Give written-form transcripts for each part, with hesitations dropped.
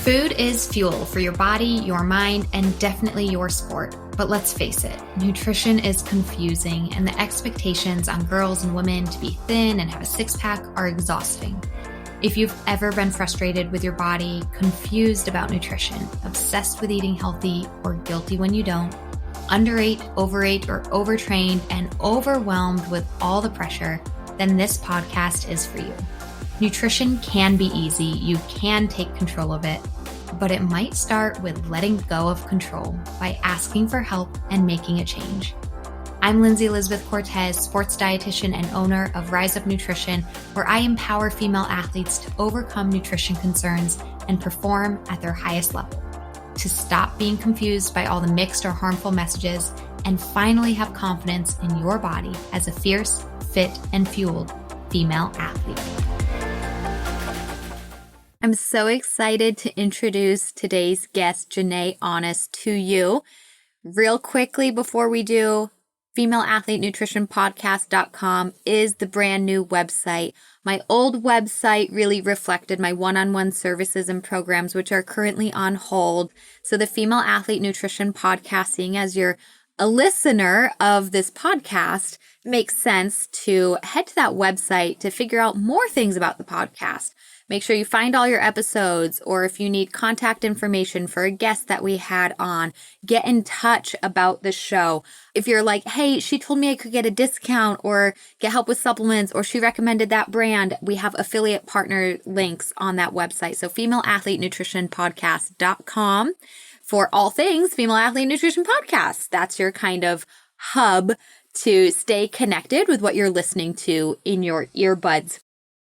Food is fuel for your body, your mind, and definitely your sport. But let's face it, nutrition is confusing, and the expectations on girls and women to be thin and have a six-pack are exhausting. If you've ever been frustrated with your body, confused about nutrition, obsessed with eating healthy, or guilty when you don't, underate, overate, or overtrained, and overwhelmed with all the pressure, then this podcast is for you. Nutrition can be easy, you can take control of it, but it might start with letting go of control by asking for help and making a change. I'm Lindsay Elizabeth Cortez, sports dietitian and owner of Rise Up Nutrition, where I empower female athletes to overcome nutrition concerns and perform at their highest level, to stop being confused by all the mixed or harmful messages, and finally have confidence in your body as a fierce, fit, and fueled female athlete. I'm so excited to introduce today's guest, JaNay Honest, to you. Real quickly before we do, femaleathletenutritionpodcast.com is the brand new website. My old website really reflected my one-on-one services and programs, which are currently on hold. So the Female Athlete Nutrition Podcast, seeing as you're a listener of this podcast, makes sense to head to that website to figure out more things about the podcast. Make sure you find all your episodes, or if you need contact information for a guest that we had on, get in touch about the show. If you're like, hey, she told me I could get a discount or get help with supplements, or she recommended that brand, we have affiliate partner links on that website. So femaleathletenutritionpodcast.com for all things Female Athlete Nutrition Podcast. That's your kind of hub to stay connected with what you're listening to in your earbuds.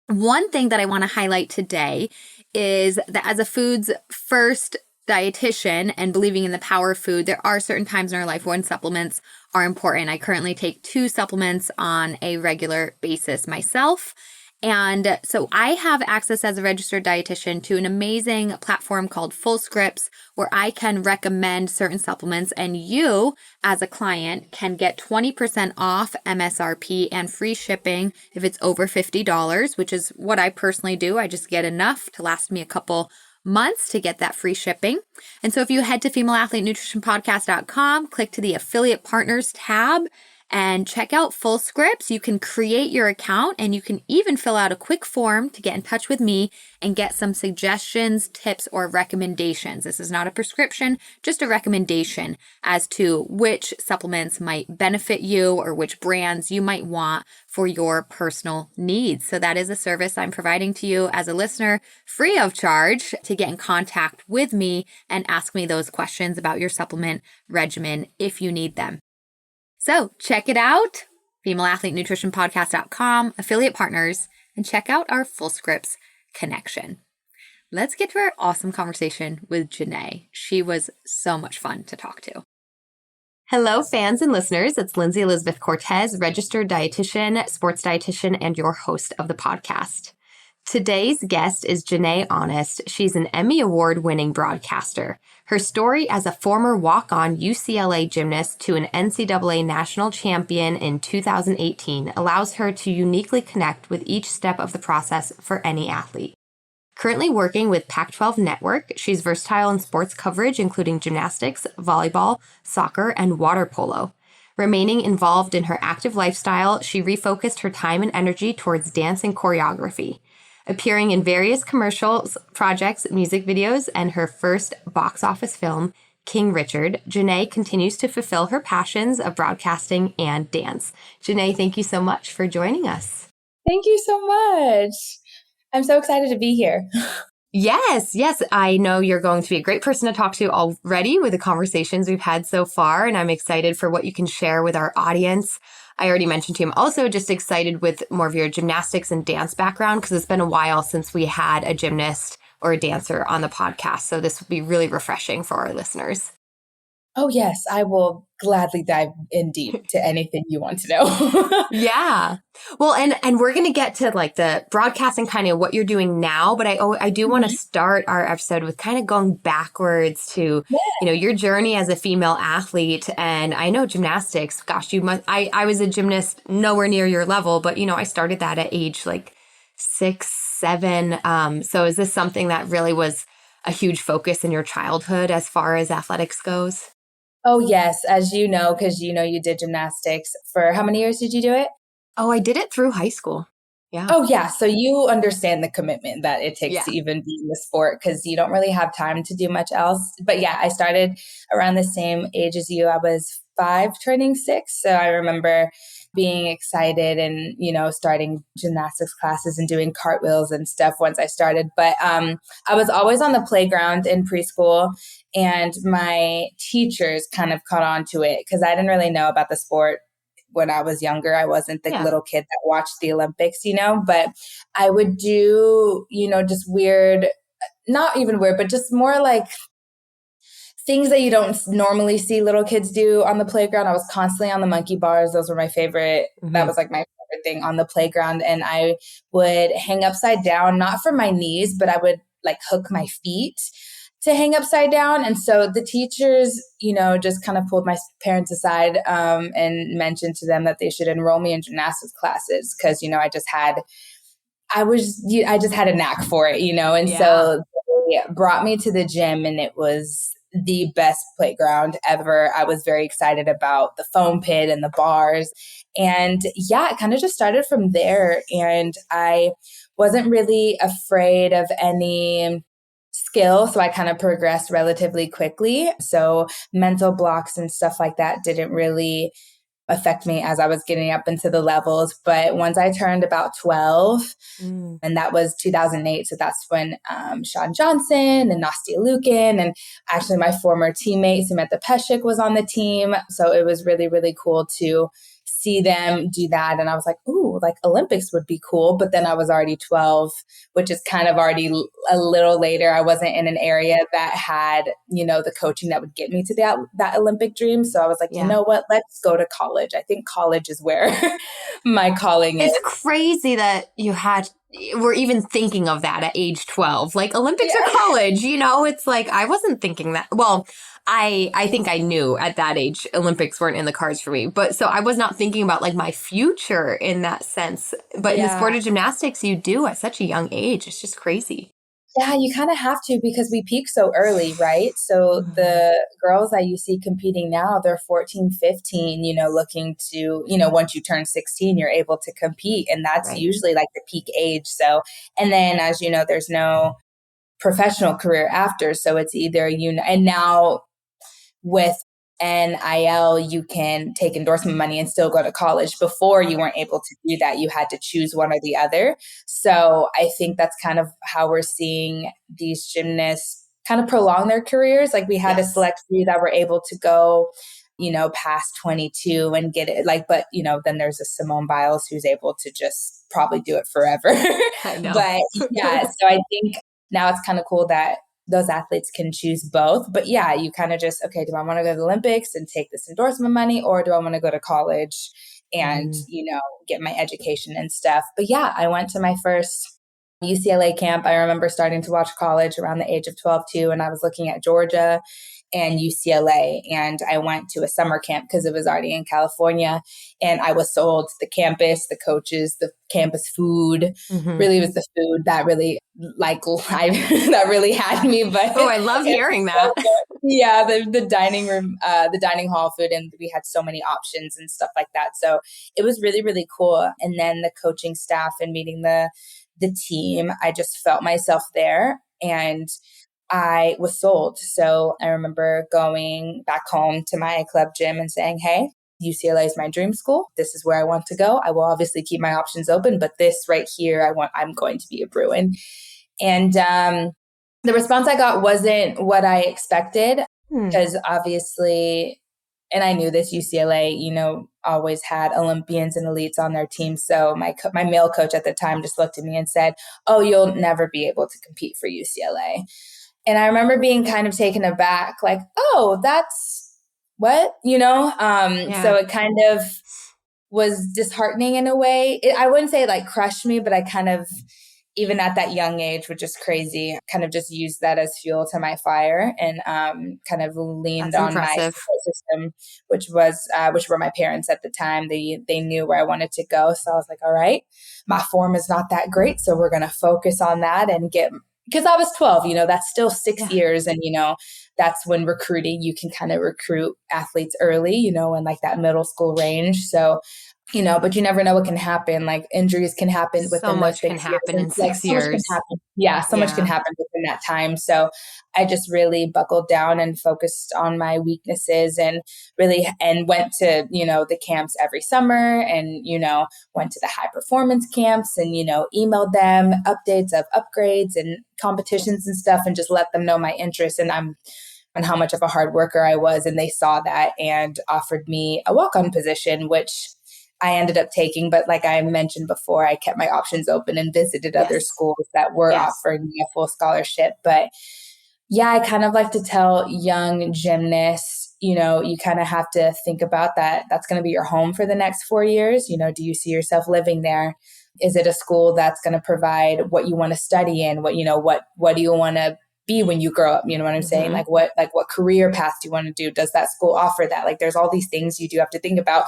One thing that I want to highlight today is that as a food's first dietitian and believing in the power of food, there are certain times in our life when supplements are important. I currently take 2 supplements on a regular basis myself. And so I have access as a registered dietitian to an amazing platform called FullScripts, where I can recommend certain supplements, and you as a client can get 20% off MSRP and free shipping if it's over $50, which is what I personally do. I just get enough to last me a couple months to get that free shipping. And so if you head to femaleathletenutritionpodcast.com, click to the affiliate partners tab, and check out FullScripts. You can create your account, and you can even fill out a quick form to get in touch with me and get some suggestions, tips, or recommendations. This is not a prescription, just a recommendation as to which supplements might benefit you or which brands you might want for your personal needs. So that is a service I'm providing to you as a listener free of charge to get in contact with me and ask me those questions about your supplement regimen if you need them. So check it out, femaleathletenutritionpodcast.com, affiliate partners, and check out our FullScripts connection. Let's get to our awesome conversation with JaNay. She was so much fun to talk to. Hello, fans and listeners. It's Lindsay Elizabeth Cortez, registered dietitian, sports dietitian, and your host of the podcast. Today's guest is JaNay Honest. She's an Emmy Award-winning broadcaster. Her story as a former walk-on UCLA gymnast to an NCAA national champion in 2018 allows her to uniquely connect with each step of the process for any athlete. Currently working with Pac-12 Network, she's versatile in sports coverage, including gymnastics, volleyball, soccer, and water polo. Remaining involved in her active lifestyle, she refocused her time and energy towards dance and choreography. Appearing in various commercials, projects, music videos, and her first box office film, King Richard, JaNay continues to fulfill her passions of broadcasting and dance. JaNay, thank you so much for joining us. Thank you so much. I'm so excited to be here. Yes. I know you're going to be a great person to talk to already with the conversations we've had so far, and I'm excited for what you can share with our audience. I already mentioned to him, also just excited with more of your gymnastics and dance background, because it's been a while since we had a gymnast or a dancer on the podcast. So this will be really refreshing for our listeners. Oh, yes. I will gladly dive in deep to anything you want to know. Yeah. Well, and we're going to get to like the broadcasting, kind of what you're doing now. But I do want to start our episode with kind of going backwards to, your journey as a female athlete. And I know gymnastics, gosh, I was a gymnast nowhere near your level, but, I started that at age like 6, 7. So is this something that really was a huge focus in your childhood as far as athletics goes? Oh, yes. As you know, because you did gymnastics. For how many years did you do it? Oh, I did it through high school. Yeah. Oh, yeah. So you understand the commitment that it takes Yeah. to even be in the sport because you don't really have time to do much else. But yeah, I started around the same age as you. I was 5 turning 6. So I remember being excited and, starting gymnastics classes and doing cartwheels and stuff once I started. But I was always on the playground in preschool, and my teachers kind of caught on to it because I didn't really know about the sport when I was younger. I wasn't the little kid that watched the Olympics, but I would do, just weird, not even weird, but just more like things that you don't normally see little kids do on the playground. I was constantly on the monkey bars. Those were my favorite. Mm-hmm. That was like my favorite thing on the playground. And I would hang upside down, not for my knees, but I would like hook my feet to hang upside down. And so the teachers, just kind of pulled my parents aside and mentioned to them that they should enroll me in gymnastics classes because, I just had a knack for it, and so they brought me to the gym, and it was the best playground ever. I was very excited about the foam pit and the bars. And it kind of just started from there. And I wasn't really afraid of any skill. So I kind of progressed relatively quickly. So mental blocks and stuff like that didn't really affect me as I was getting up into the levels. But once I turned about 12, and that was 2008. So that's when Sean Johnson and Nastia Lukin and actually my former teammate Samantha Peshik was on the team. So it was really, really cool to see them do that. And I was like, ooh, like Olympics would be cool. But then I was already 12, which is kind of already a little later. I wasn't in an area that had, the coaching that would get me to that Olympic dream. So I was like, you know what, let's go to college. I think college is where my calling is. It's crazy that we're even thinking of that at age 12. Like Olympics or college, it's like, I wasn't thinking that. Well, I think I knew at that age Olympics weren't in the cards for me. But so I was not thinking about like my future in that sense. But in the sport of gymnastics, you do at such a young age. It's just crazy. Yeah, you kind of have to because we peak so early, right? So the girls that you see competing now, they're 14, 15, looking to, once you turn 16, you're able to compete. And that's usually like the peak age. So, and then as you know, there's no professional career after. So it's either, and now with NIL, you can take endorsement money and still go to college. Before, you weren't able to do that. You had to choose one or the other. So I think that's kind of how we're seeing these gymnasts kind of prolong their careers. Like we had a select few that were able to go, past 22 and get it. But, then there's a Simone Biles who's able to just probably do it forever. I know. But so I think now it's kind of cool that those athletes can choose both. But you kind of just, okay, do I want to go to the Olympics and take this endorsement money, or do I want to go to college and, get my education and stuff? But I went to my first UCLA camp. I remember starting to watch college around the age of 12 too. And I was looking at Georgia and UCLA. And I went to a summer camp because it was already in California. And I was sold the campus, the coaches, the campus food. Really, it was the food that really, that really had me. But I love hearing that. The dining room, the dining hall food, and we had so many options and stuff like that. So it was really, really cool. And then the coaching staff and meeting the team, I just felt myself there. And I was sold. So I remember going back home to my club gym and saying, hey, UCLA is my dream school. This is where I want to go. I will obviously keep my options open, but this right here, I'm going to be a Bruin. And the response I got wasn't what I expected because obviously, and I knew this, UCLA, always had Olympians and elites on their team. So my male coach at the time just looked at me and said, oh, you'll never be able to compete for UCLA. And I remember being kind of taken aback, like, oh, that's what, So it kind of was disheartening in a way. I wouldn't say it like crushed me, but I kind of, even at that young age, which is crazy, kind of just used that as fuel to my fire and kind of leaned on my support system, which were my parents at the time. They knew where I wanted to go. So I was like, all right, my form is not that great. So we're going to focus on that and get because I was 12, that's still 6 years. And, that's when recruiting, you can kind of recruit athletes early, in like that middle school range. So, but you never know what can happen. Like injuries can happen So within those much can 6 years. happen And in like six so much can years. happen. Yeah, so much can happen within that time. So I just really buckled down and focused on my weaknesses and went to, the camps every summer and, went to the high performance camps and, emailed them updates of upgrades and competitions and stuff and just let them know my interest and how much of a hard worker I was. And they saw that and offered me a walk-on position, which I ended up taking. But like I mentioned before, I kept my options open and visited other schools that were offering me a full scholarship. But yeah, I kind of like to tell young gymnasts, you kind of have to think about that. That's going to be your home for the next 4 years. Do you see yourself living there? Is it a school that's going to provide what you want to study in? What do you want to be when you grow up? You know what I'm saying? Like what career path do you want to do? Does that school offer that? Like there's all these things you do have to think about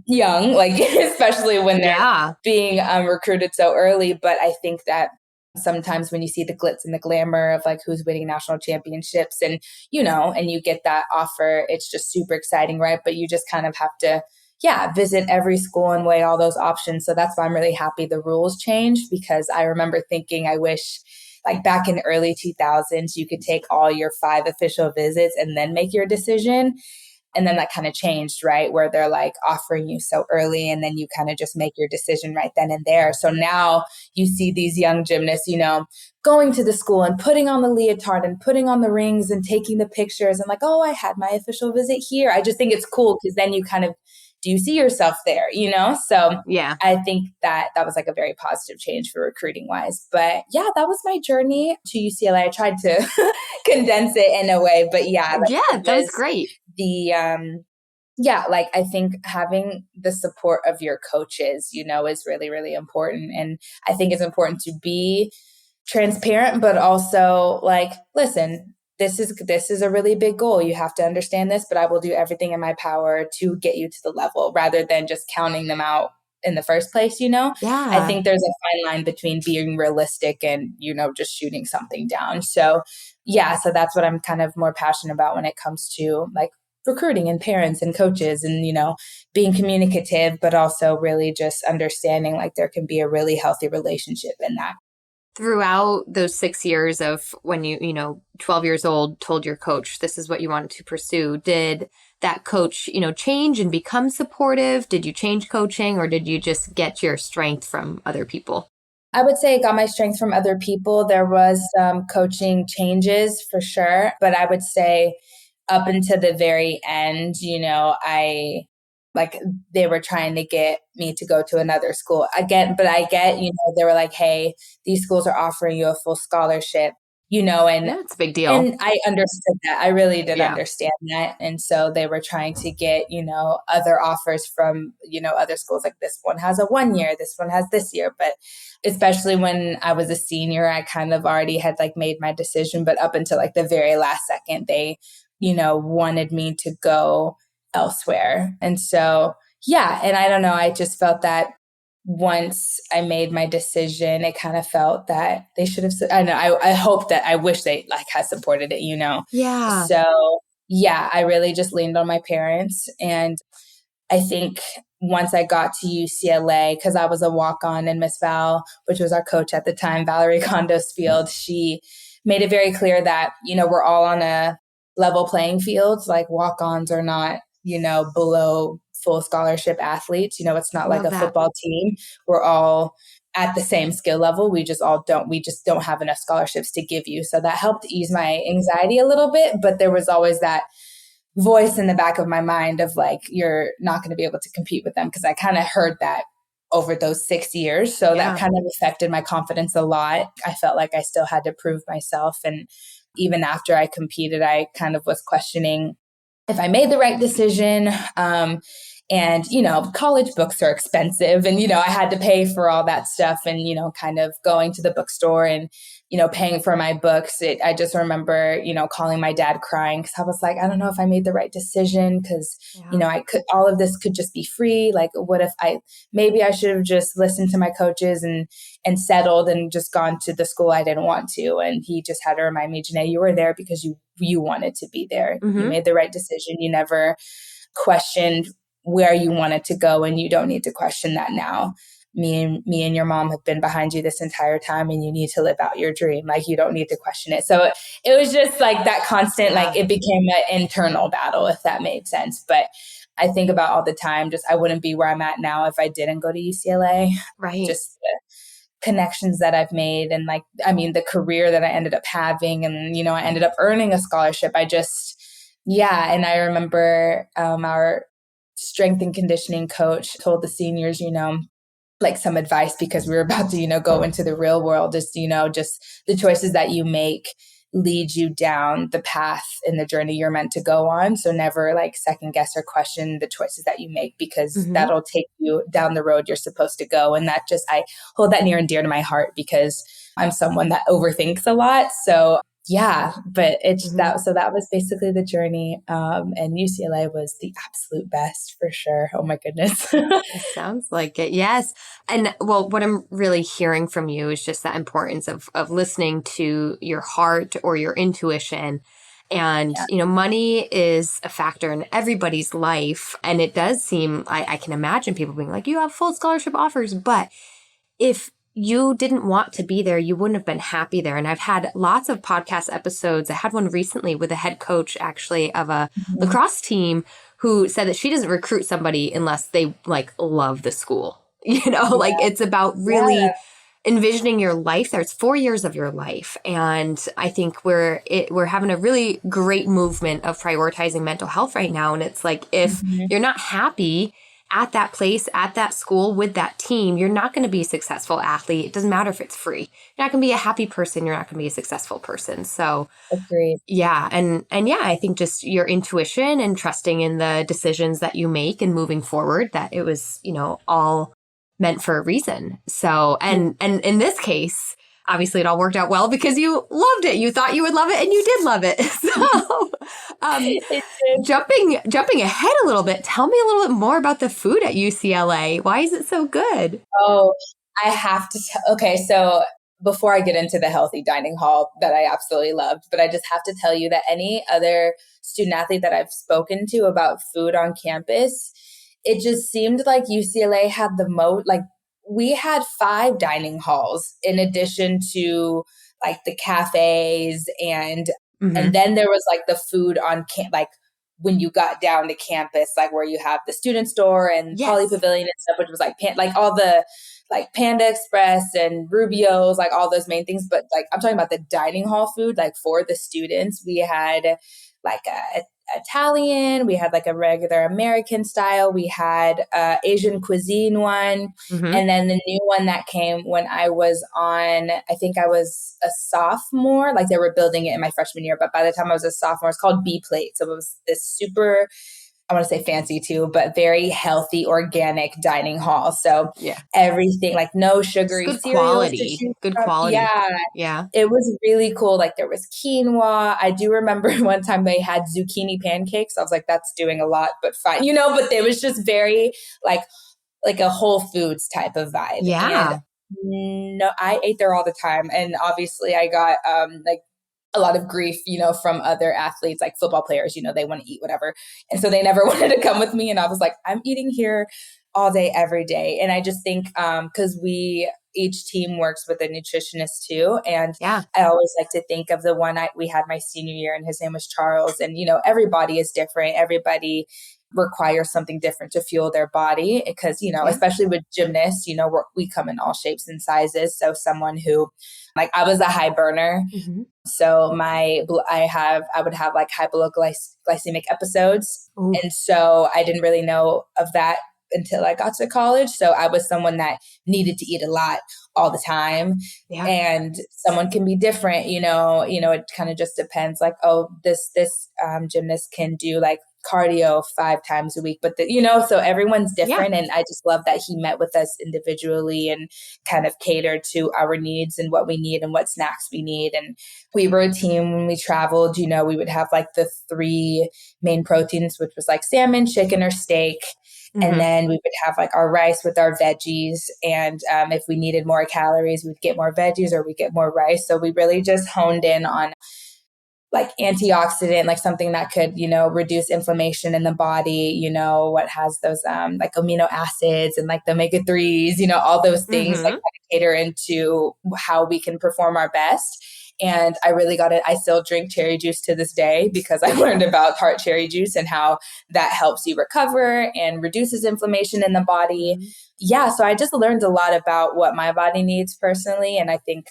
young, like especially when they're being recruited so early. But I think that sometimes when you see the glitz and the glamour of like who's winning national championships and, and you get that offer, it's just super exciting, right? But you just kind of have to, visit every school and weigh all those options. So that's why I'm really happy the rules changed, because I remember thinking, I wish like back in early 2000s, you could take all your 5 official visits and then make your decision. And then that kind of changed, right? Where they're like offering you so early and then you kind of just make your decision right then and there. So now you see these young gymnasts, going to the school and putting on the leotard and putting on the rings and taking the pictures and like, oh, I had my official visit here. I just think it's cool because then you kind of, do you see yourself there, So I think that was like a very positive change for recruiting wise. But yeah, that was my journey to UCLA. I tried to condense it in a way, but that was great. Like I think having the support of your coaches, is really, really important. And I think it's important to be transparent, but also like, listen, this is a really big goal. You have to understand this, but I will do everything in my power to get you to the level rather than just counting them out in the first place, I think there's a fine line between being realistic and, just shooting something down. So so that's what I'm kind of more passionate about when it comes to like recruiting and parents and coaches and, being communicative, but also really just understanding like there can be a really healthy relationship in that. Throughout those 6 years of when you 12 years old, told your coach this is what you wanted to pursue, did that coach, change and become supportive? Did you change coaching or did you just get your strength from other people? I would say I got my strength from other people. There was some coaching changes for sure, but I would say up until the very end, they were trying to get me to go to another school again, but I get, they were like, hey, these schools are offering you a full scholarship, and that's a big deal. And I understood that. I really did understand that. And so they were trying to get, other offers from, other schools. Like this one has a 1 year, this one has this year. But especially when I was a senior, I kind of already had like made my decision. But up until like the very last second, they, wanted me to go elsewhere. And so, and I don't know, I just felt that once I made my decision, it kind of felt that they should have, I know, I hope that I wish they like had supported it, Yeah. So I really just leaned on my parents. And I think once I got to UCLA, because I was a walk-on and Miss Val, which was our coach at the time, Valerie Condos Field, she made it very clear that, we're all on a level playing field. Like walk-ons are not, below full scholarship athletes. It's not like a football team. We're all at the same skill level. We just don't have enough scholarships to give you. So that helped ease my anxiety a little bit. But there was always that voice in the back of my mind of like, you're not going to be able to compete with them. Because I kind of heard that over those 6 years. So that kind of affected my confidence a lot. I felt like I still had to prove myself. And even after I competed, I kind of was questioning if I made the right decision. And, college books are expensive and, I had to pay for all that stuff and, kind of going to the bookstore and paying for my books. I just remember, calling my dad crying because I was like, I don't know if I made the right decision because, all of this could just be free. Like, what if maybe I should have just listened to my coaches and settled and just gone to the school I didn't want to. And he just had to remind me, JaNay, you were there because you wanted to be there. You made the right decision. You never questioned where you wanted to go, and you don't need to question that now. Me and your mom have been behind you this entire time, and you need to live out your dream. Like, you don't need to question it. So it was just like that constant, like it became an internal battle, if that made sense. But I think about all the time, just I wouldn't be where I'm at now if I didn't go to UCLA. Right. Just the connections that I've made, and the career that I ended up having, and, I ended up earning a scholarship. And I remember our strength and conditioning coach told the seniors, like some advice, because we were about to, go into the real world, just the choices that you make lead you down the path and the journey you're meant to go on. So never like second guess or question the choices that you make, because that'll take you down the road you're supposed to go. And I hold that near and dear to my heart because I'm someone that overthinks a lot. So yeah, but it's that. So that was basically the journey. And UCLA was the absolute best for sure. Oh my goodness. It sounds like it. Yes. And well, what I'm really hearing from you is just that importance of listening to your heart or your intuition. And, money is a factor in everybody's life. And it does seem, I can imagine people being like, you have full scholarship offers, but if you didn't want to be there, you wouldn't have been happy there. And I've had lots of podcast episodes. I had one recently with a head coach actually of a lacrosse team who said that she doesn't recruit somebody unless they like love the school. Like it's about really envisioning your life there. It's 4 years of your life. And I think we're having a really great movement of prioritizing mental health right now. And it's like, if you're not happy at that place, at that school, with that team, you're not going to be a successful athlete. It doesn't matter if it's free. You're not going to be a happy person. You're not going to be a successful person. So, agreed. Yeah. And I think just your intuition and trusting in the decisions that you make and moving forward, that it was, all meant for a reason. So, and in this case, obviously it all worked out well because you loved it. You thought you would love it and you did love it. So jumping ahead a little bit, tell me a little bit more about the food at UCLA. Why is it so good? Oh, I have to okay, so before I get into the healthy dining hall that I absolutely loved, but I just have to tell you that any other student athlete that I've spoken to about food on campus, it just seemed like UCLA had the most, like, we had 5 dining halls in addition to like the cafes and then there was like the food on like when you got down to campus, like where you have the student store and Poly Pavilion and stuff, which was like like all the like Panda Express and Rubio's, like all those main things. But like I'm talking about the dining hall food, like for the students, we had like a Italian, we had like a regular American style, we had Asian cuisine one, and then the new one that came when I was I think I was a sophomore, like they were building it in my freshman year, but by the time I was a sophomore, it's called B Plate. So it was this super, I want to say fancy too, but very healthy, organic dining hall. So everything, like no sugary good cereals quality. Good quality. Yeah. It was really cool. Like there was quinoa. I do remember one time they had zucchini pancakes. I was like, that's doing a lot, but fine, but it was just very like a Whole Foods type of vibe. Yeah. And no, I ate there all the time. And obviously I got like a lot of grief, from other athletes, like football players, they want to eat whatever. And so they never wanted to come with me. And I was like, I'm eating here all day, every day. And I just think, cause each team works with a nutritionist too. And I always like to think of the one we had my senior year, and his name was Charles. And, everybody is different. Everybody requires something different to fuel their body because, especially with gymnasts, we come in all shapes and sizes. So someone who, like, I was a high burner. So I would have like high below glycemic episodes. Ooh. And so I didn't really know of that until I got to college. So I was someone that needed to eat a lot all the time. Yeah. And someone can be different, it kind of just depends, like, oh, this gymnast can do like cardio 5 times a week, but so everyone's different. And I just love that he met with us individually and kind of catered to our needs and what we need and what snacks we need. And we were a team when we traveled, we would have like the 3 main proteins, which was like salmon, chicken, or steak. And then we would have like our rice with our veggies. And if we needed more calories, we'd get more veggies or we'd get more rice. So we really just honed in on like antioxidant, like something that could, reduce inflammation in the body, what has those like amino acids and like the omega-3s, all those things like cater into how we can perform our best. And I really got it. I still drink cherry juice to this day because I learned about tart cherry juice and how that helps you recover and reduces inflammation in the body. Yeah. So I just learned a lot about what my body needs personally. And I think,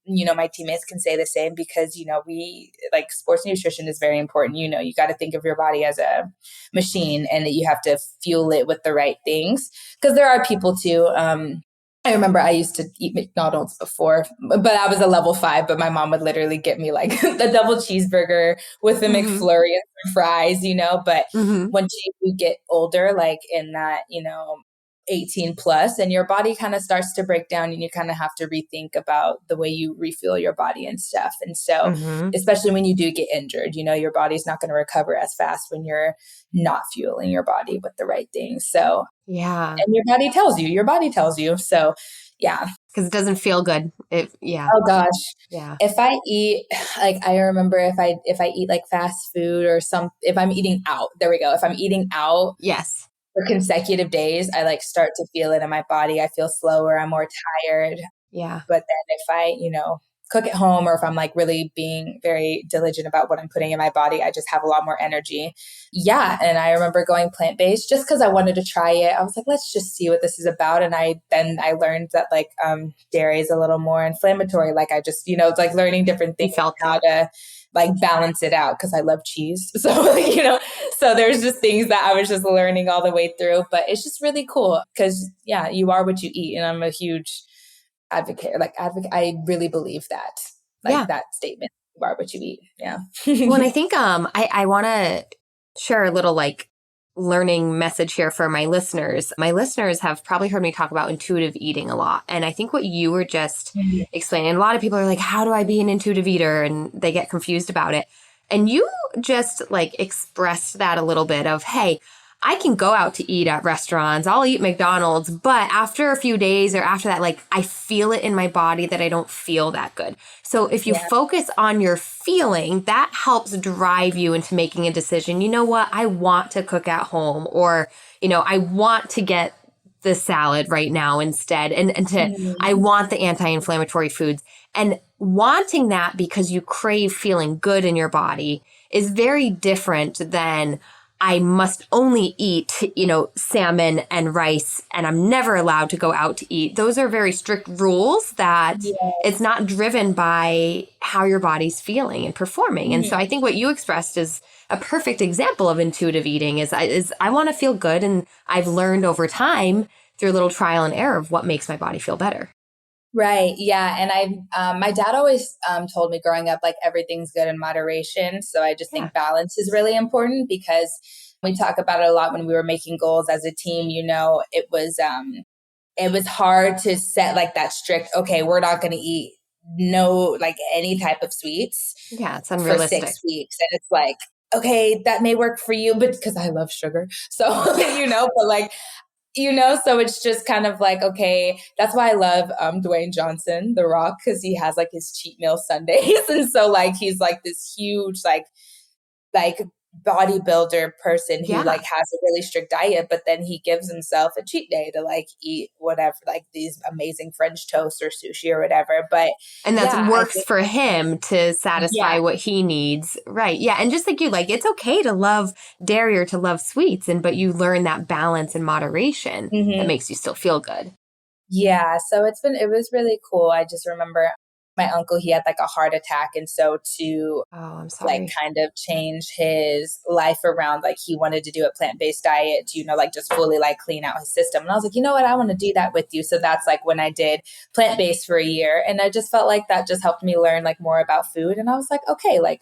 my teammates can say the same because, we like sports nutrition is very important. You got to think of your body as a machine and that you have to fuel it with the right things because there are people too. I remember I used to eat McDonald's before, but I was a level 5, but my mom would literally get me like a double cheeseburger with a McFlurry and some fries, but once you get older, like in that, 18 plus, and your body kind of starts to break down and you kind of have to rethink about the way you refuel your body and stuff. And so, especially when you do get injured, your body's not going to recover as fast when you're not fueling your body with the right things. So, yeah. And your body tells you. So, yeah. Because it doesn't feel good. Oh gosh. Yeah. If I eat, like, I remember if I eat like fast food or if I'm eating out, there we go. If I'm eating out. Yes. For consecutive days, I like start to feel it in my body. I feel slower. I'm more tired. Yeah. But then if I, cook at home or if I'm like really being very diligent about what I'm putting in my body, I just have a lot more energy. Yeah. And I remember going plant-based just because I wanted to try it. I was like, let's just see what this is about. And I learned that like dairy is a little more inflammatory. Like I just, it's like learning different things, how to like balance it out because I love cheese. So, so there's just things that I was just learning all the way through, but it's just really cool because you are what you eat. And I'm a huge advocate. I really believe that, that statement, you are what you eat. Yeah. Well, and I think, I want to share a little like learning message here for my listeners. My listeners have probably heard me talk about intuitive eating a lot. And I think what you were just explaining, a lot of people are like, how do I be an intuitive eater? And they get confused about it. And you just like expressed that a little bit of, hey, I can go out to eat at restaurants. I'll eat McDonald's, but after a few days or after that, like I feel it in my body that I don't feel that good. So if you focus on your feeling, that helps drive you into making a decision. You know what? I want to cook at home, or, I want to get the salad right now instead. I want the anti-inflammatory foods, and wanting that because you crave feeling good in your body is very different than I must only eat, salmon and rice, and I'm never allowed to go out to eat. Those are very strict rules that it's not driven by how your body's feeling and performing. And so I think what you expressed is a perfect example of intuitive eating is I want to feel good. And I've learned over time through a little trial and error of what makes my body feel better. Right. Yeah. And my dad always told me growing up, like everything's good in moderation. So I just think balance is really important because we talk about it a lot when we were making goals as a team. It was hard to set like that strict, okay, we're not going to eat like any type of sweets. Yeah. It's unrealistic. For 6 weeks. And it's like, okay, that may work for you, but because I love sugar. So, but like, so it's just kind of like, okay, that's why I love Dwayne Johnson, The Rock, because he has like his cheat meal Sundays. And so like, he's like this huge, like bodybuilder person who like has a really strict diet, but then he gives himself a cheat day to like eat whatever, like these amazing French toast or sushi or whatever. And that works for him to satisfy what he needs. Right. Yeah. And just like you, like, it's okay to love dairy or to love sweets, but you learn that balance and moderation that makes you still feel good. Yeah. So it was really cool. I just remember my uncle, he had like a heart attack. And so to like kind of change his life around, like he wanted to do a plant-based diet to, like just fully like clean out his system. And I was like, you know what, I want to do that with you. So that's like when I did plant-based for a year. And I just felt like that just helped me learn like more about food. And I was like, okay, like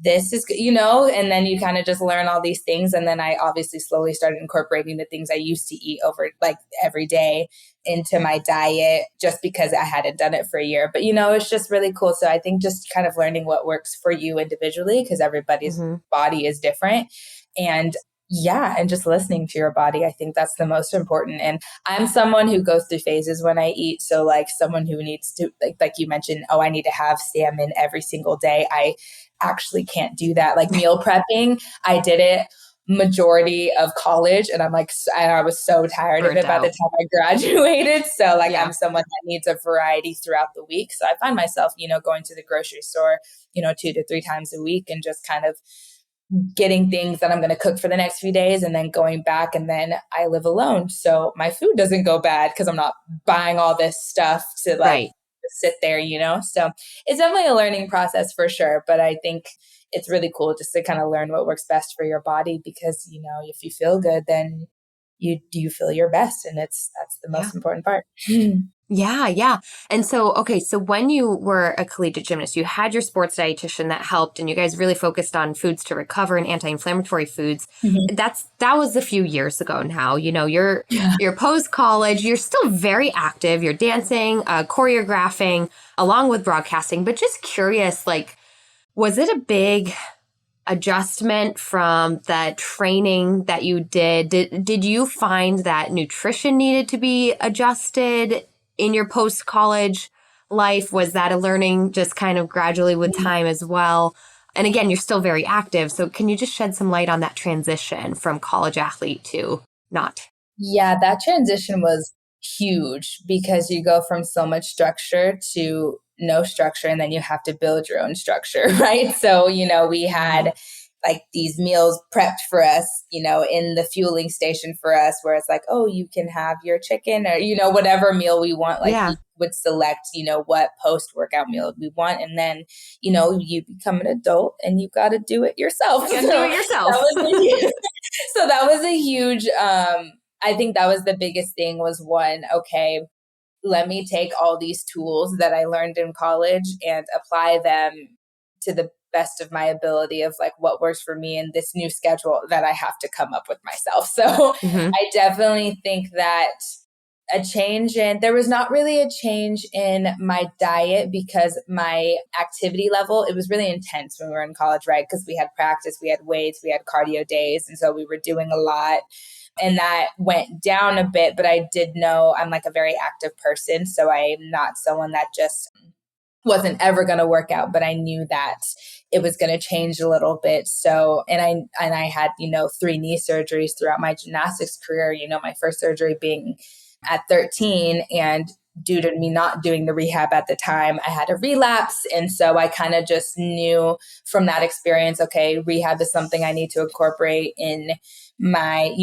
this is, and then you kind of just learn all these things. And then I obviously slowly started incorporating the things I used to eat over like every day into my diet just because I hadn't done it for a year. But, it's just really cool. So I think just kind of learning what works for you individually, because everybody's body is different. And and just listening to your body. I think that's the most important. And I'm someone who goes through phases when I eat. So like someone who needs to, like you mentioned, I need to have salmon every single day. I actually can't do that. Like meal prepping, I did it majority of college, and I was so tired of it by the time I graduated. So like I'm someone that needs a variety throughout the week. So I find myself, going to the grocery store, 2 to 3 times a week and just kind of getting things that I'm going to cook for the next few days and then going back. And then I live alone, so my food doesn't go bad because I'm not buying all this stuff to sit there, So it's definitely a learning process for sure. But I think it's really cool just to kind of learn what works best for your body, because, if you feel good, then you feel your best. And that's the most important part. Yeah. And so, okay, so when you were a collegiate gymnast, you had your sports dietitian that helped, and you guys really focused on foods to recover and anti-inflammatory foods. That was a few years ago now. You're post-college, you're still very active. You're dancing, choreographing, along with broadcasting. But just curious, was it a big adjustment from the training that you did? Did you find that nutrition needed to be adjusted in your post-college life? Was that a learning just kind of gradually with time as well? And again, you're still very active. So can you just shed some light on that transition from college athlete to not? Yeah, that transition was huge because you go from so much structure to no structure, and then you have to build your own structure, right? So, we had like these meals prepped for us, in the fueling station for us, where it's like, oh, you can have your chicken or, whatever meal we want. We would select, what post-workout meal we want. And then, you become an adult and you got to do it yourself. So that was a huge, I think that was the biggest thing was okay, let me take all these tools that I learned in college and apply them to the best of my ability of what works for me in this new schedule that I have to come up with myself. So I definitely think that there was not really a change in my diet because my activity level, it was really intense when we were in college, right? Because we had practice, we had weights, we had cardio days. And so we were doing a lot. And that went down a bit, but I did know I'm a very active person. So I'm not someone that just wasn't ever going to work out, but I knew that it was going to change a little bit. So, and I had, 3 knee surgeries throughout my gymnastics career, my first surgery being at 13, and due to me not doing the rehab at the time, I had a relapse. And so I kind of just knew from that experience, okay, rehab is something I need to incorporate in my,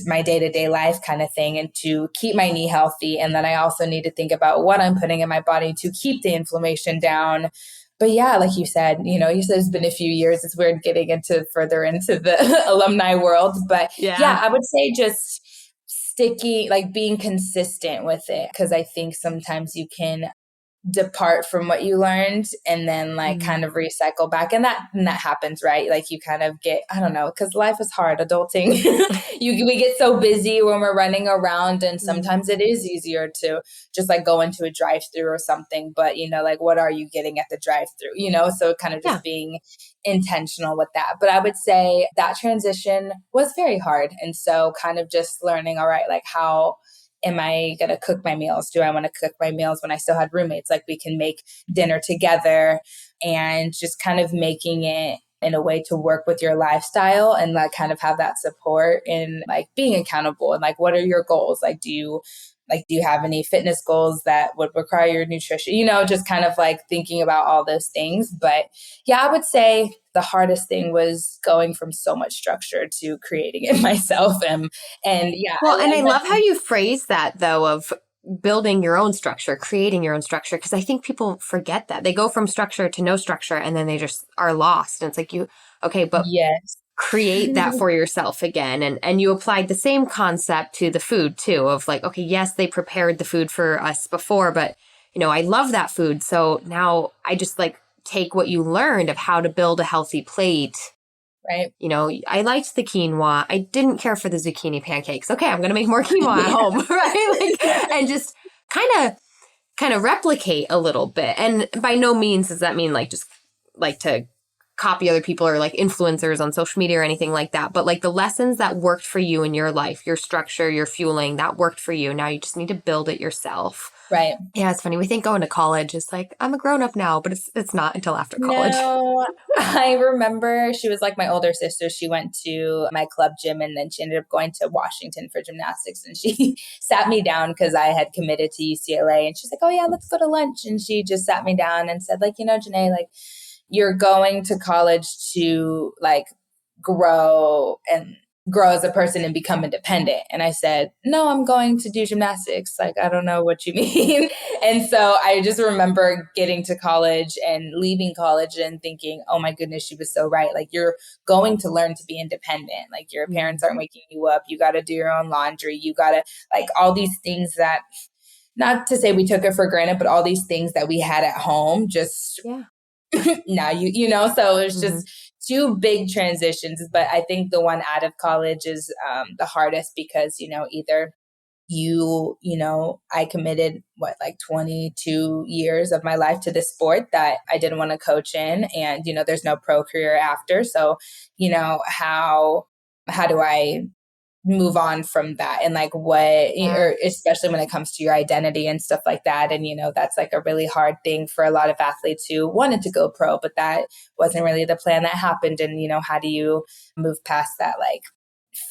my day-to-day life kind of thing, and to keep my knee healthy. And then I also need to think about what I'm putting in my body to keep the inflammation down. But yeah, like you said, it's been a few years. It's weird getting further into the alumni world. But yeah, I would say just sticky, being consistent with it. Because I think sometimes you can depart from what you learned and then kind of recycle back. And that happens, right? You kind of get, I don't know, because life is hard, adulting. We get so busy when we're running around, and sometimes it is easier to just go into a drive-through or something. But, what are you getting at the drive-through, so kind of just being intentional with that. But I would say that transition was very hard. And so kind of just learning, all right, how am I going to cook my meals? Do I want to cook my meals when I still had roommates? We can make dinner together, and just kind of making it in a way to work with your lifestyle and kind of have that support in being accountable, and what are your goals? Do you have any fitness goals that would require your nutrition? Just kind of thinking about all those things. But yeah, I would say the hardest thing was going from so much structure to creating it myself. And yeah. Well, and I love how you phrase that though, of building your own structure, creating your own structure. Because I think people forget that. They go from structure to no structure, and then they just are lost. And it's yes. Create that for yourself again. And you applied the same concept to the food too, of okay, yes, they prepared the food for us before, but I love that food. So now I just take what you learned of how to build a healthy plate. Right. You know, I liked the quinoa. I didn't care for the zucchini pancakes. Okay, I'm going to make more quinoa at home, right? Like, and just kind of replicate a little bit. And by no means does that mean like just like to copy other people or like influencers on social media or anything like that. But like the lessons that worked for you in your life, your structure, your fueling, that worked for you. Now you just need to build it yourself. Right. Yeah, it's funny. We think going to college is like, I'm a grown up now, but it's not until after college. No, I remember she was like my older sister. She went to my club gym and then she ended up going to Washington for gymnastics. And she sat me down because I had committed to UCLA. And she's like, oh, yeah, let's go to lunch. And she just sat me down and said, like, you know, JaNay, like, you're going to college to like grow as a person and become independent. And I said, no, I'm going to do gymnastics. Like, I don't know what you mean. And so I just remember getting to college and leaving college and thinking, oh my goodness, she was so right. Like, you're going to learn to be independent. Like, your parents aren't waking you up. You got to do your own laundry. You got to like all these things that, not to say we took it for granted, but all these things that we had at home just now you know, so it's just two big transitions. But I think the one out of college is the hardest because, you know, either you know, I committed like 22 years of my life to this sport that I didn't want to coach in, and, you know, there's no pro career after. So, you know, how do I move on from that, and like what, or especially when it comes to your identity and stuff like that. And, you know, that's like a really hard thing for a lot of athletes who wanted to go pro, but that wasn't really the plan that happened. And, you know, how do you move past that like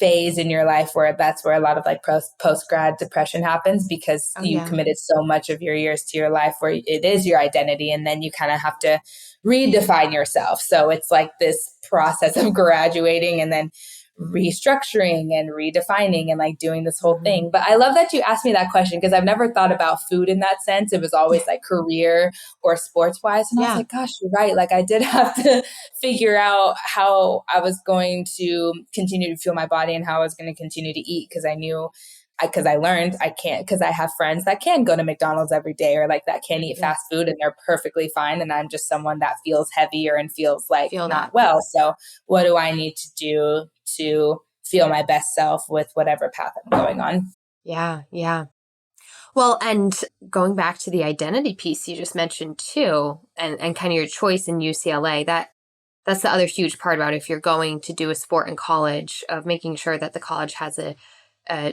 phase in your life where that's where a lot of like post-grad depression happens, because you committed so much of your years to your life where it is your identity, and then you kind of have to redefine yourself. So it's like this process of graduating and then restructuring and redefining and like doing this whole thing. But I love that you asked me that question, because I've never thought about food in that sense. It was always like career or sports wise. And I was like, gosh, you're right. Like, I did have to figure out how I was going to continue to fuel my body and how I was going to continue to eat, because I knew, because I learned I can't, because I have friends that can go to McDonald's every day or like that can eat fast food and they're perfectly fine. And I'm just someone that feels heavier and feels like not well. So what do I need to do to feel my best self with whatever path I'm going on? Yeah. Yeah. Well, and going back to the identity piece you just mentioned too, and kind of your choice in UCLA, that's the other huge part about if you're going to do a sport in college, of making sure that the college has a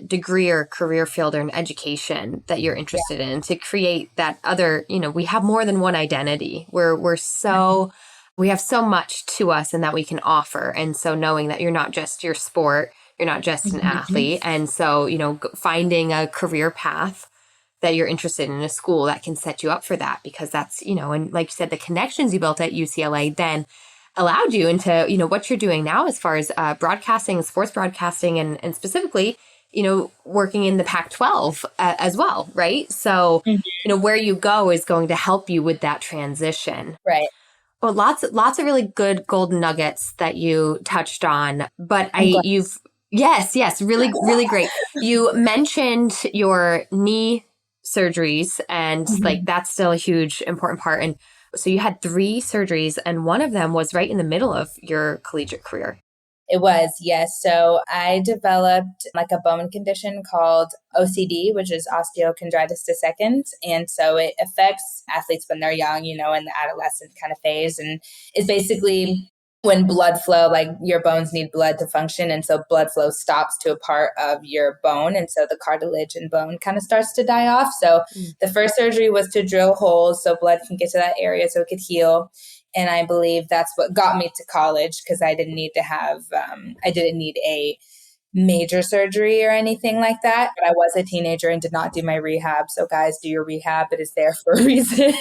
degree or career field or an education that you're interested in, to create that other, you know, we have more than one identity. We have so much to us and that we can offer. And so knowing that you're not just your sport, you're not just an athlete. And so, you know, finding a career path that you're interested in a school that can set you up for that, because that's, you know, and like you said, the connections you built at UCLA then allowed you into, you know, what you're doing now as far as broadcasting, sports broadcasting, and specifically, you know, working in the Pac-12 as well, right? So, you know, where you go is going to help you with that transition. Right. Well, lots of really good golden nuggets that you touched on, but yes, really, really great. You mentioned your knee surgeries, and like that's still a huge, important part. And so you had 3 surgeries, and one of them was right in the middle of your collegiate career. It was, yes. So I developed like a bone condition called OCD, which is osteochondritis dissecans. And so it affects athletes when they're young, you know, in the adolescent kind of phase. And it's basically when blood flow, like your bones need blood to function. And so blood flow stops to a part of your bone. And so the cartilage and bone kind of starts to die off. So the first surgery was to drill holes so blood can get to that area so it could heal. And I believe that's what got me to college, because I didn't need to have, I didn't need a major surgery or anything like that. But I was a teenager and did not do my rehab. So guys, do your rehab. It is there for a reason.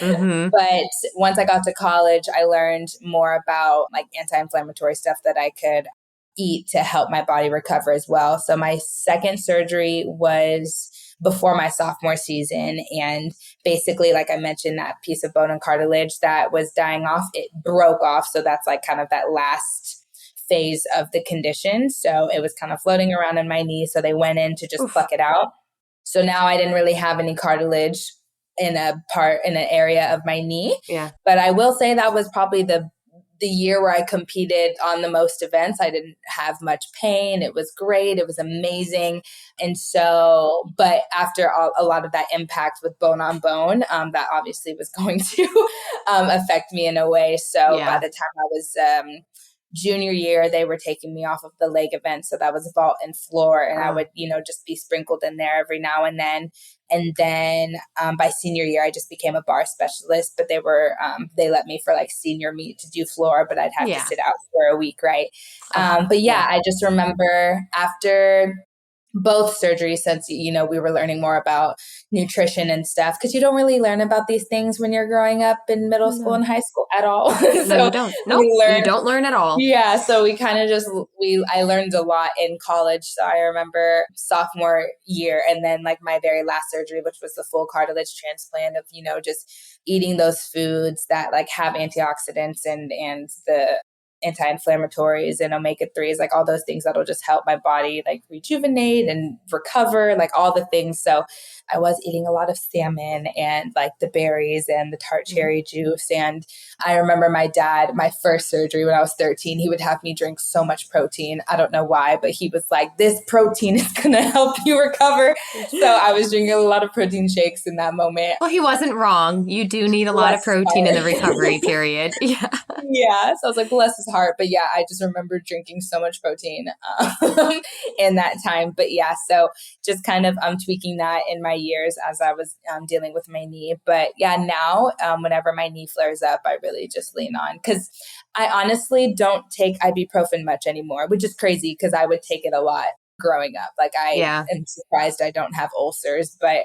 But once I got to college, I learned more about like anti-inflammatory stuff that I could eat to help my body recover as well. So my second surgery was before my sophomore season. And basically, like I mentioned, that piece of bone and cartilage that was dying off, it broke off. So that's like kind of that last phase of the condition. So it was kind of floating around in my knee. So they went in to just pluck it out. So now I didn't really have any cartilage in an area of my knee. Yeah. But I will say that was probably the year where I competed on the most events. I didn't have much pain. It was great. It was amazing. And so, but after a lot of that impact with bone on bone, that obviously was going to affect me in a way. So by the time I was junior year, they were taking me off of the leg event. So that was vault and floor. And I would, just be sprinkled in there every now and then. And then by senior year, I just became a bar specialist, but they let me for like senior meet to do floor, but I'd have to sit out for a week. Right. But I just remember after both surgeries, since, we were learning more about nutrition and stuff, because you don't really learn about these things when you're growing up in middle school and high school at all. So no, you don't. Nope, you don't learn at all. Yeah. So we kind of I learned a lot in college. So I remember sophomore year and then like my very last surgery, which was the full cartilage transplant of, just eating those foods that like have antioxidants and the anti-inflammatories and omega-3s, like all those things that'll just help my body like rejuvenate and recover, like all the things. So I was eating a lot of salmon and like the berries and the tart cherry juice. And I remember my dad, my first surgery when I was 13, he would have me drink so much protein. I don't know why, but he was like, this protein is going to help you recover. So I was drinking a lot of protein shakes in that moment. Well, he wasn't wrong. You do need a lot of protein in the recovery period. Yeah. Yeah. So I was like, bless his heart. But yeah, I just remember drinking so much protein in that time. But yeah, so just kind of tweaking that in my years as I was dealing with my knee. But yeah, now whenever my knee flares up, I really just lean on, because I honestly don't take ibuprofen much anymore, which is crazy because I would take it a lot growing up. Like I am surprised I don't have ulcers, but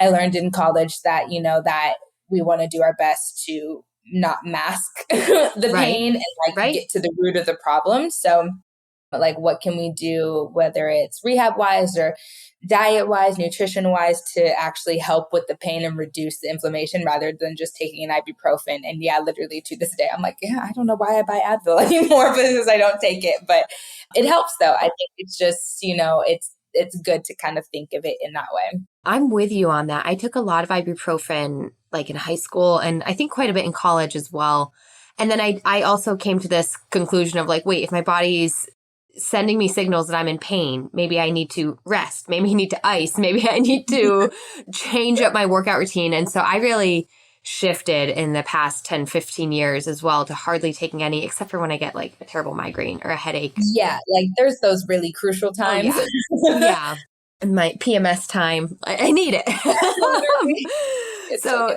I learned in college that, that we want to do our best to not mask the pain and like get to the root of the problem. So like, what can we do, whether it's rehab wise or diet wise, nutrition wise, to actually help with the pain and reduce the inflammation rather than just taking an ibuprofen. And yeah, literally to this day, I'm like, I don't know why I buy Advil anymore because I don't take it, but it helps though. I think it's just, it's good to kind of think of it in that way. I'm with you on that. I took a lot of ibuprofen like in high school and I think quite a bit in college as well. And then I also came to this conclusion of like, wait, if my body's sending me signals that I'm in pain, maybe I need to rest, maybe I need to ice, maybe I need to change up my workout routine. And so I really shifted in the past 10, 15 years as well to hardly taking any, except for when I get like a terrible migraine or a headache. Yeah, like there's those really crucial times. Oh, yeah. And my PMS time, I need it. So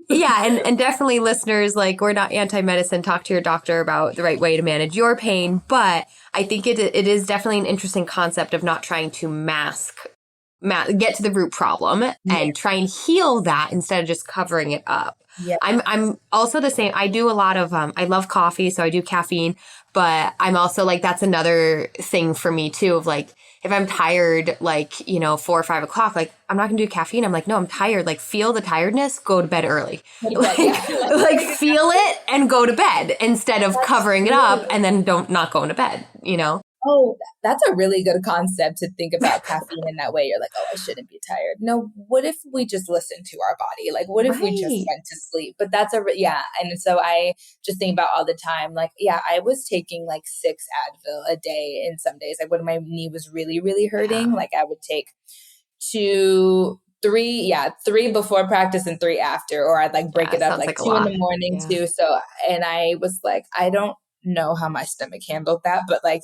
yeah, and definitely listeners, like we're not anti-medicine. Talk to your doctor about the right way to manage your pain. But I think it is definitely an interesting concept of not trying to get to the root problem and try and heal that instead of just covering it up. Yeah. I'm also the same. I do a lot of, I love coffee, so I do caffeine, but I'm also like, that's another thing for me too, of like, if I'm tired, like, 4 or 5 o'clock, like, I'm not going to do caffeine. I'm like, no, I'm tired. Like, feel the tiredness, go to bed early. Like feel it and go to bed instead of covering it up and then not going to bed, Oh, that's a really good concept to think about caffeine in that way. You're like, oh, I shouldn't be tired. No, what if we just listen to our body? Like, what if we just went to sleep? But that's and so I just think about all the time, like, I was taking like 6 Advil a day in some days. Like when my knee was really, really hurting, like I would take 2, 3, 3 before practice and 3 after, or I'd like break it up like 2 in the morning too. So, and I was like, I don't know how my stomach handled that, but like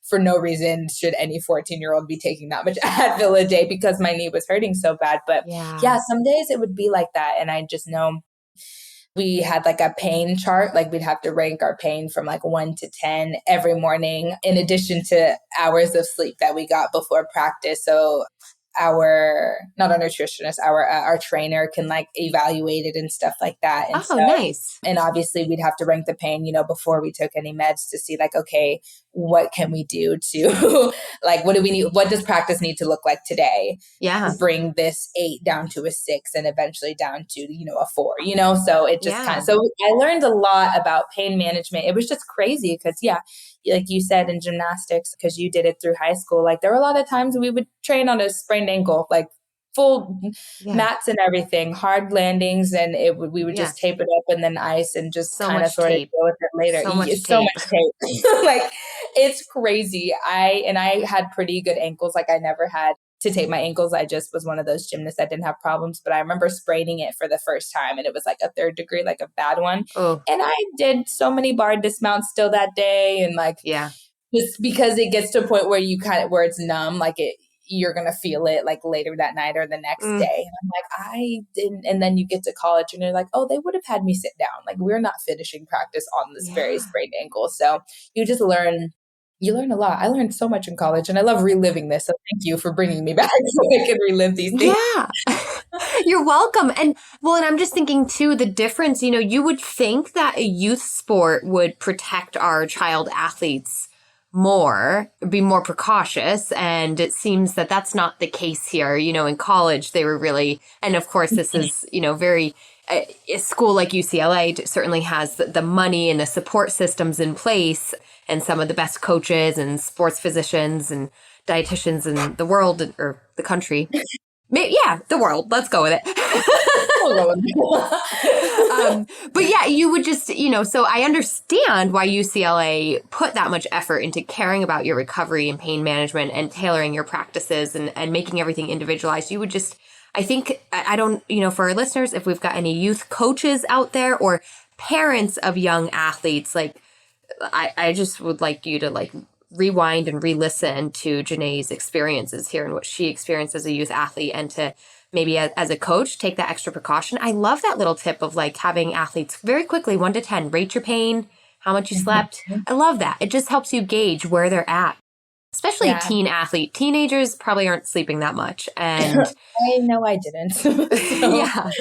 for no reason should any 14-year-old be taking that much Advil a day because my knee was hurting so bad. But some days it would be like that. And I just know we had like a pain chart, like we'd have to rank our pain from like 1 to 10 every morning, in addition to hours of sleep that we got before practice. So not our nutritionist, our trainer can like evaluate it and stuff like that. And nice. And obviously we'd have to rank the pain, before we took any meds to see like, okay, what can we do to like, what do we need? What does practice need to look like today? Yeah. To bring this 8 down to a 6 and eventually down to, a 4, so it just kind of, so I learned a lot about pain management. It was just crazy because like you said in gymnastics, because you did it through high school, like there were a lot of times we would train on a sprained ankle, like full Yeah. mats and everything, hard landings, and we would just tape it up and then ice and just So kind of much sort of tape. deal with it later. So much So tape. much tape. Like, it's crazy. I had pretty good ankles. Like, I never had to tape my ankles. I just was one of those gymnasts that didn't have problems, but I remember spraining it for the first time, and it was like a 3rd degree, like a bad one. Oh, And I did so many bar dismounts still that day, and like, yeah. just because it gets to a point where you where it's numb, like you're going to feel it like later that night or the next day. And I'm like, I didn't. And then you get to college and you're like, oh, they would have had me sit down. Like, we're not finishing practice on this very sprained ankle. So you just learn a lot. I learned so much in college, and I love reliving this. So thank you for bringing me back so I can relive these things. Yeah. You're welcome. And I'm just thinking too, the difference, you would think that a youth sport would protect our child athletes more, be more precautious. And it seems that that's not the case here. In college, they were really, and of course, this is, very, a school like UCLA certainly has the money and the support systems in place, and some of the best coaches and sports physicians and dietitians in the world or the country. Yeah, the world. Let's go with it. But yeah, you would just, so I understand why UCLA put that much effort into caring about your recovery and pain management and tailoring your practices and making everything individualized. You would just, I think, I don't, for our listeners, if we've got any youth coaches out there or parents of young athletes, like, I just would like you to like rewind and re-listen to JaNay's experiences here and what she experienced as a youth athlete, and to maybe as a coach, take that extra precaution. I love that little tip of like having athletes very quickly, 1 to 10, rate your pain, how much you slept. I love that. It just helps you gauge where they're at, especially teen athlete. Teenagers probably aren't sleeping that much. And I know I didn't. So. Yeah.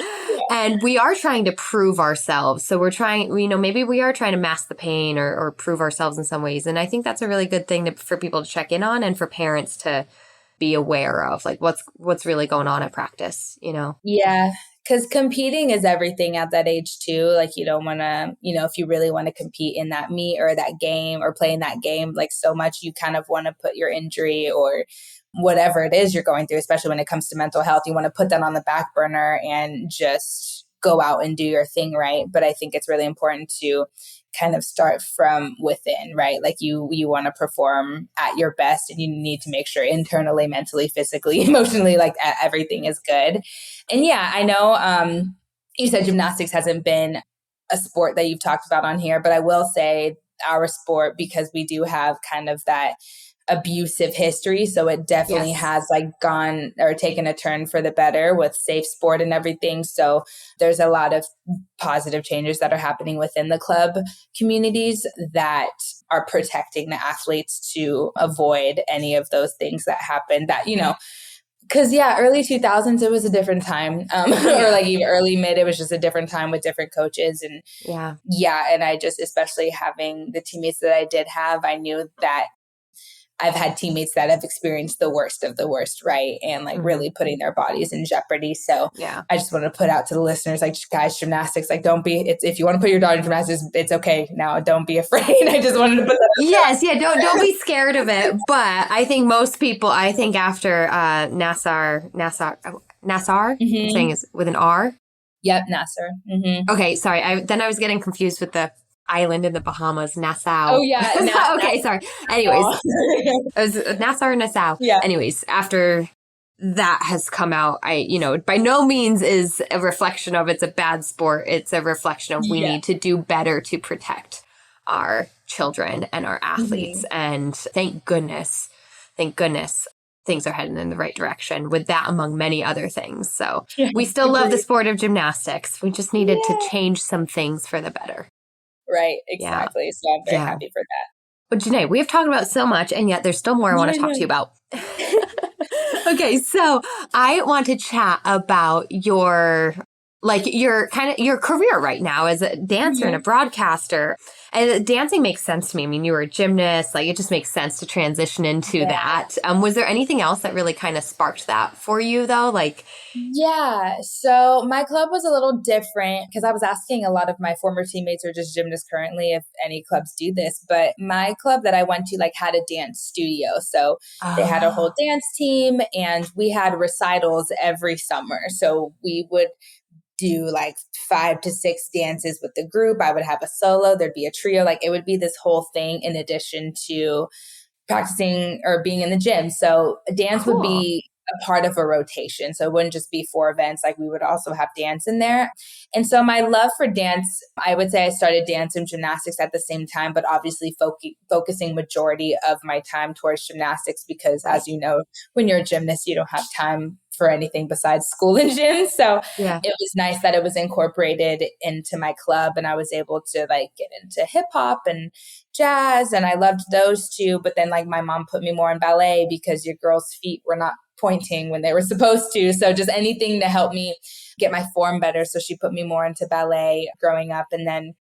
And we are trying to prove ourselves. So we're trying, maybe we are trying to mask the pain or prove ourselves in some ways. And I think that's a really good thing for people to check in on, and for parents to be aware of, like, what's really going on at practice, Yeah. Because competing is everything at that age too. Like, you don't want to, if you really want to compete in that meet or that game or play in that game, like so much, you kind of want to put your injury or whatever it is you're going through, especially when it comes to mental health, you want to put that on the back burner and just go out and do your thing, right? But I think it's really important to kind of start from within, right? Like you want to perform at your best, and you need to make sure internally, mentally, physically, emotionally, like everything is good. And yeah, I know you said gymnastics hasn't been a sport that you've talked about on here, but I will say our sport, because we do have kind of that abusive history. So it definitely has like gone or taken a turn for the better with safe sport and everything. So there's a lot of positive changes that are happening within the club communities that are protecting the athletes to avoid any of those things that happen that, because early 2000s, it was a different time, or like even early mid, it was just a different time with different coaches. And and I just, especially having the teammates that I did have, I knew that I've had teammates that have experienced the worst of the worst, right? And like really putting their bodies in jeopardy. So I just want to put out to the listeners, like, guys, gymnastics, like, if you want to put your daughter in gymnastics, it's okay. Now, don't be afraid. I just wanted to put that out. Don't be scared of it. But I think most people, after Nassar, I'm saying is with an R. Yep, Nassar. Okay, sorry. I was getting confused with the island in the Bahamas, Nassau. Oh, yeah. Okay, sorry. Anyways, it was Nassau or Nassau. Yeah. Anyways, after that has come out, by no means is a reflection of it's a bad sport. It's a reflection of we need to do better to protect our children and our athletes. And thank goodness, things are heading in the right direction with that, among many other things. So we still love the sport of gymnastics. We just needed to change some things for the better. Right, exactly. So I'm very happy for that. But JaNay, we have talked about so much, and yet there's still more I want to talk to you about. Okay, so I want to chat about your like your career right now as a dancer and a broadcaster. And dancing makes sense to me. I mean, you were a gymnast, like it just makes sense to transition into that. Was there anything else that really kind of sparked that for you though? Like, yeah. So my club was a little different because I was asking a lot of my former teammates or just gymnasts currently if any clubs do this. But my club that I went to like had a dance studio. So they had a whole dance team and we had recitals every summer. So we would do like 5 to 6 dances with the group. I would have a solo. There'd be a trio. Like it would be this whole thing in addition to practicing or being in the gym. So a dance would be a part of a rotation. So it wouldn't just be 4 events. Like we would also have dance in there. And so my love for dance, I would say I started dance and gymnastics at the same time, but obviously focusing majority of my time towards gymnastics because as you know, when you're a gymnast, you don't have time for anything besides school and gym. So it was nice that it was incorporated into my club and I was able to like get into hip hop and jazz. And I loved those two. But then like my mom put me more in ballet because your girls' feet were not pointing when they were supposed to. So just anything to help me get my form better. So she put me more into ballet growing up. And then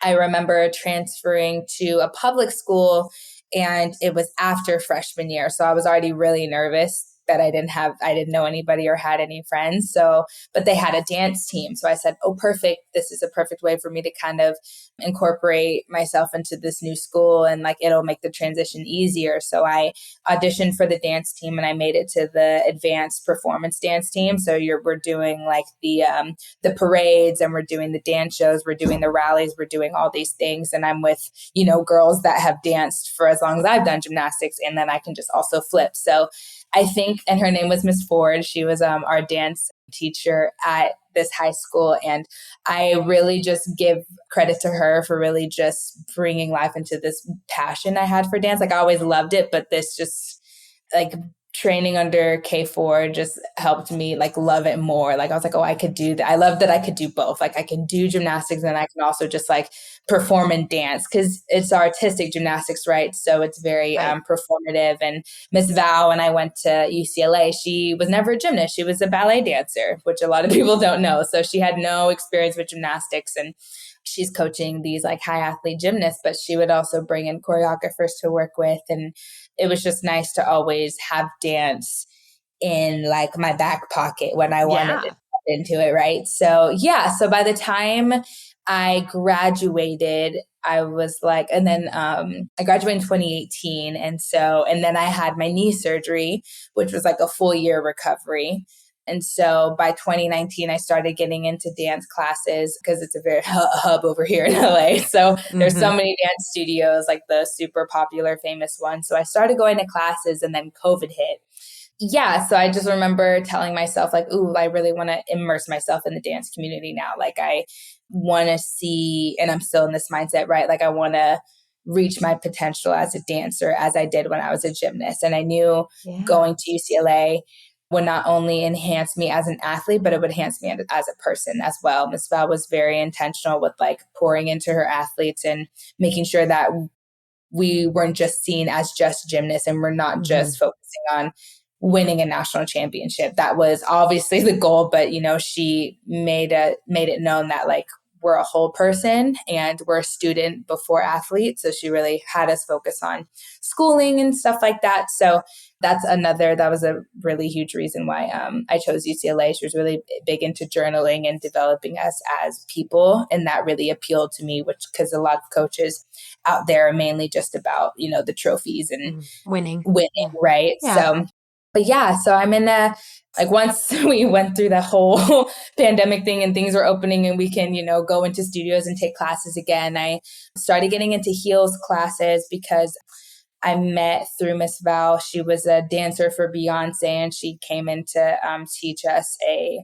I remember transferring to a public school and it was after freshman year. So I was already really nervous that I didn't know anybody or had any friends. So, but they had a dance team. So I said, oh, perfect. This is a perfect way for me to kind of incorporate myself into this new school and like, it'll make the transition easier. So I auditioned for the dance team and I made it to the advanced performance dance team. So we're doing like the parades and we're doing the dance shows, we're doing the rallies, we're doing all these things. And I'm with, girls that have danced for as long as I've done gymnastics. And then I can just also flip. So I think, and her name was Miss Ford. She was our dance teacher at this high school. And I really just give credit to her for really just bringing life into this passion I had for dance. Like I always loved it, but this just like training under K4 just helped me like love it more. Like I was like, oh, I could do that. I love that I could do both. Like I can do gymnastics and I can also just like perform and dance because it's artistic gymnastics, right? So it's very performative. And Miss Val, when I went to UCLA, she was never a gymnast. She was a ballet dancer, which a lot of people don't know. So she had no experience with gymnastics and she's coaching these like high athlete gymnasts, but she would also bring in choreographers to work with. And it was just nice to always have dance in like my back pocket when I wanted to get into it. Right. So so by the time I graduated, I was like, and then I graduated in 2018. And then I had my knee surgery, which was like a full year recovery. And so by 2019, I started getting into dance classes because it's a very hub over here in LA. So there's so many dance studios, like the super popular, famous ones. So I started going to classes and then COVID hit. So I just remember telling myself like, ooh, I really want to immerse myself in the dance community now. Like I want to see, and I'm still in this mindset, right? Like I want to reach my potential as a dancer as I did when I was a gymnast. And I knew going to UCLA would not only enhance me as an athlete, but it would enhance me as a person as well. Ms. Val was very intentional with like pouring into her athletes and making sure that we weren't just seen as just gymnasts and we're not just focusing on winning a national championship. That was obviously the goal, but she made it known that like we're a whole person and we're a student before athlete. So she really had us focus on schooling and stuff like that. So that was a really huge reason why I chose UCLA. She was really big into journaling and developing us as people. And that really appealed to me, because a lot of coaches out there are mainly just about, the trophies and winning, right? So, so I'm in once we went through the whole pandemic thing and things were opening and we can, go into studios and take classes again, I started getting into heels classes because I met through Miss Val. She was a dancer for Beyonce and she came in to teach us a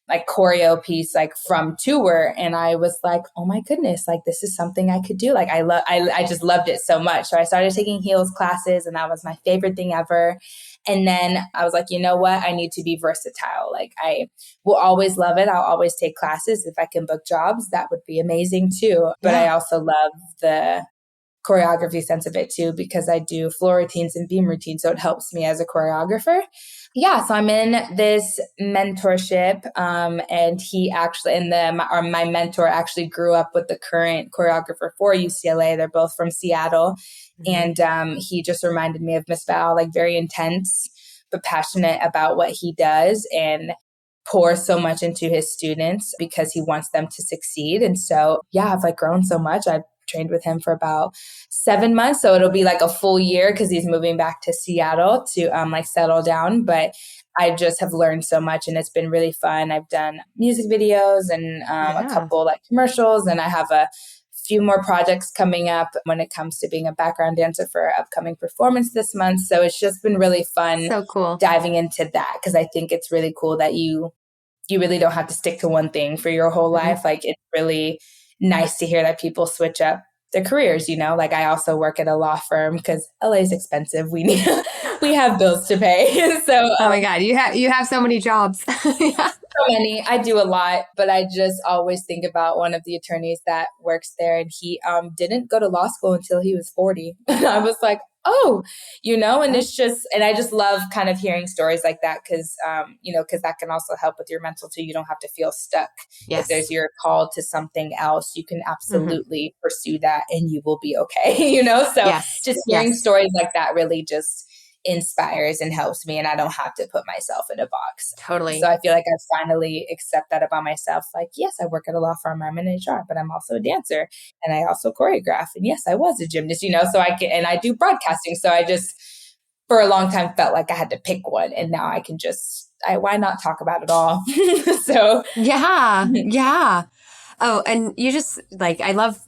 like choreo piece like from tour. And I was like, oh my goodness, like this is something I could do. Like I just loved it so much. So I started taking heels classes and that was my favorite thing ever. And then I was like, you know what? I need to be versatile. Like I will always love it. I'll always take classes. If I can book jobs, that would be amazing too. But I also love the choreography sense of it too, because I do floor routines and beam routines. So it helps me as a choreographer. Yeah, so I'm in this mentorship, and he actually, my mentor actually grew up with the current choreographer for UCLA. They're both from Seattle, and he just reminded me of Miss Val, like very intense but passionate about what he does, and pours so much into his students because he wants them to succeed. And so, yeah, I've like grown so much. I've trained with him for about 7 months. So it'll be like a full year because he's moving back to Seattle to like settle down. But I just have learned so much and it's been really fun. I've done music videos and a couple like commercials, and I have a few more projects coming up when it comes to being a background dancer for our upcoming performance this month. So it's just been really fun So cool. diving into that, because I think it's really cool that you really don't have to stick to one thing for your whole life. Like it's really nice to hear that people switch up their careers, you know. Like I also work at a law firm because LA is expensive. We have bills to pay. So oh my God, you have so many jobs. Yeah. So many. I do a lot, but I just always think about one of the attorneys that works there, and he didn't go to law school until he was 40. And I was like, oh, you know, and it's just, and I just love kind of hearing stories like that because, you know, because that can also help with your mental too. You don't have to feel stuck. Yes. If you're called to something else, you can absolutely pursue that and you will be okay, you know? So just hearing stories like that really just inspires and helps me, and I don't have to put myself in a box. Totally. So I feel like I finally accept that about myself. Like, yes, I work at a law firm, I'm in HR, but I'm also a dancer and I also choreograph. And yes, I was a gymnast, you know, so I do broadcasting. So I just, for a long time, felt like I had to pick one, and now I can just, why not talk about it all? So yeah. Oh, and you just like, I love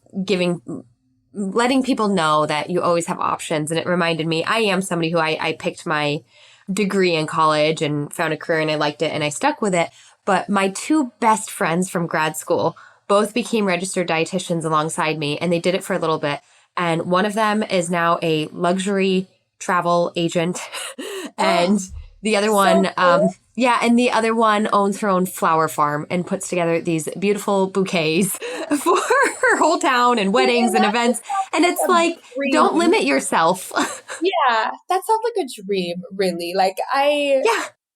letting people know that you always have options. And it reminded me, I am somebody who I picked my degree in college and found a career and I liked it and I stuck with it. But my two best friends from grad school both became registered dietitians alongside me, and they did it for a little bit. And one of them is now a luxury travel agent. And the other one, cool. and the other one owns her own flower farm and puts together these beautiful bouquets for her whole town and weddings and events. And it's like, don't limit yourself. Yeah, that sounds like a dream, really. Like I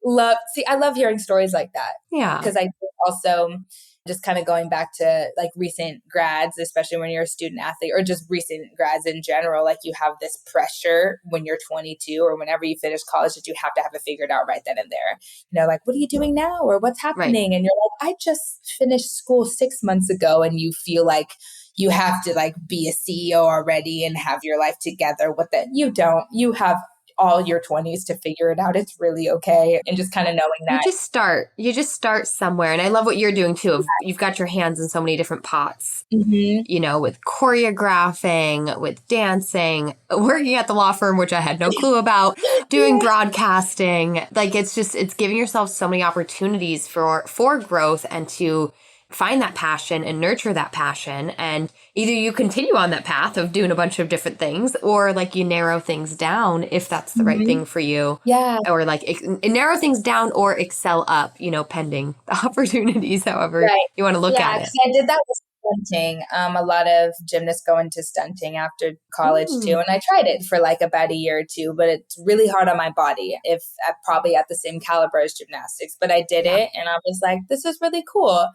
love hearing stories like that. Yeah. Because I think also just kind of going back to like recent grads, especially when you're a student athlete, or just recent grads in general, like you have this pressure when you're 22 or whenever you finish college that you have to have it figured out right then and there. You know, like, what are you doing now? Or what's happening? Right. And you're like, I just finished school 6 months ago, and you feel like you have to like be a CEO already and have your life together. What that you don't. You have all your 20s to figure it out. It's really okay. And just kind of knowing that. You just start somewhere. And I love what you're doing too. You've got your hands in so many different pots, you know, with choreographing, with dancing, working at the law firm, which I had no clue about, doing broadcasting. Like it's giving yourself so many opportunities for growth and to find that passion and nurture that passion. And either you continue on that path of doing a bunch of different things, or like you narrow things down if that's the right thing for you. Yeah. Or like narrow things down or excel up, you know, pending the opportunities, however you want to look at it. I did that with stunting. A lot of gymnasts go into stunting after college too. And I tried it for like about a year or two, but it's really hard on my body, if probably at the same caliber as gymnastics. But I did it and I was like, this is really cool.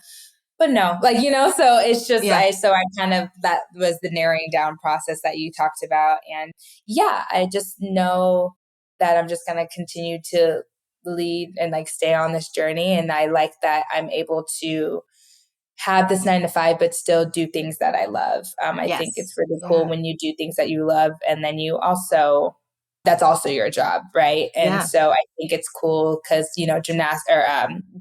But no, like, you know, so it's just, I kind of, that was the narrowing down process that you talked about. And I just know that I'm just going to continue to lead and like stay on this journey. And I like that I'm able to have this 9 to 5, but still do things that I love. I think it's really cool when you do things that you love, and then you also, that's also your job, right? And so I think it's cool because, you know,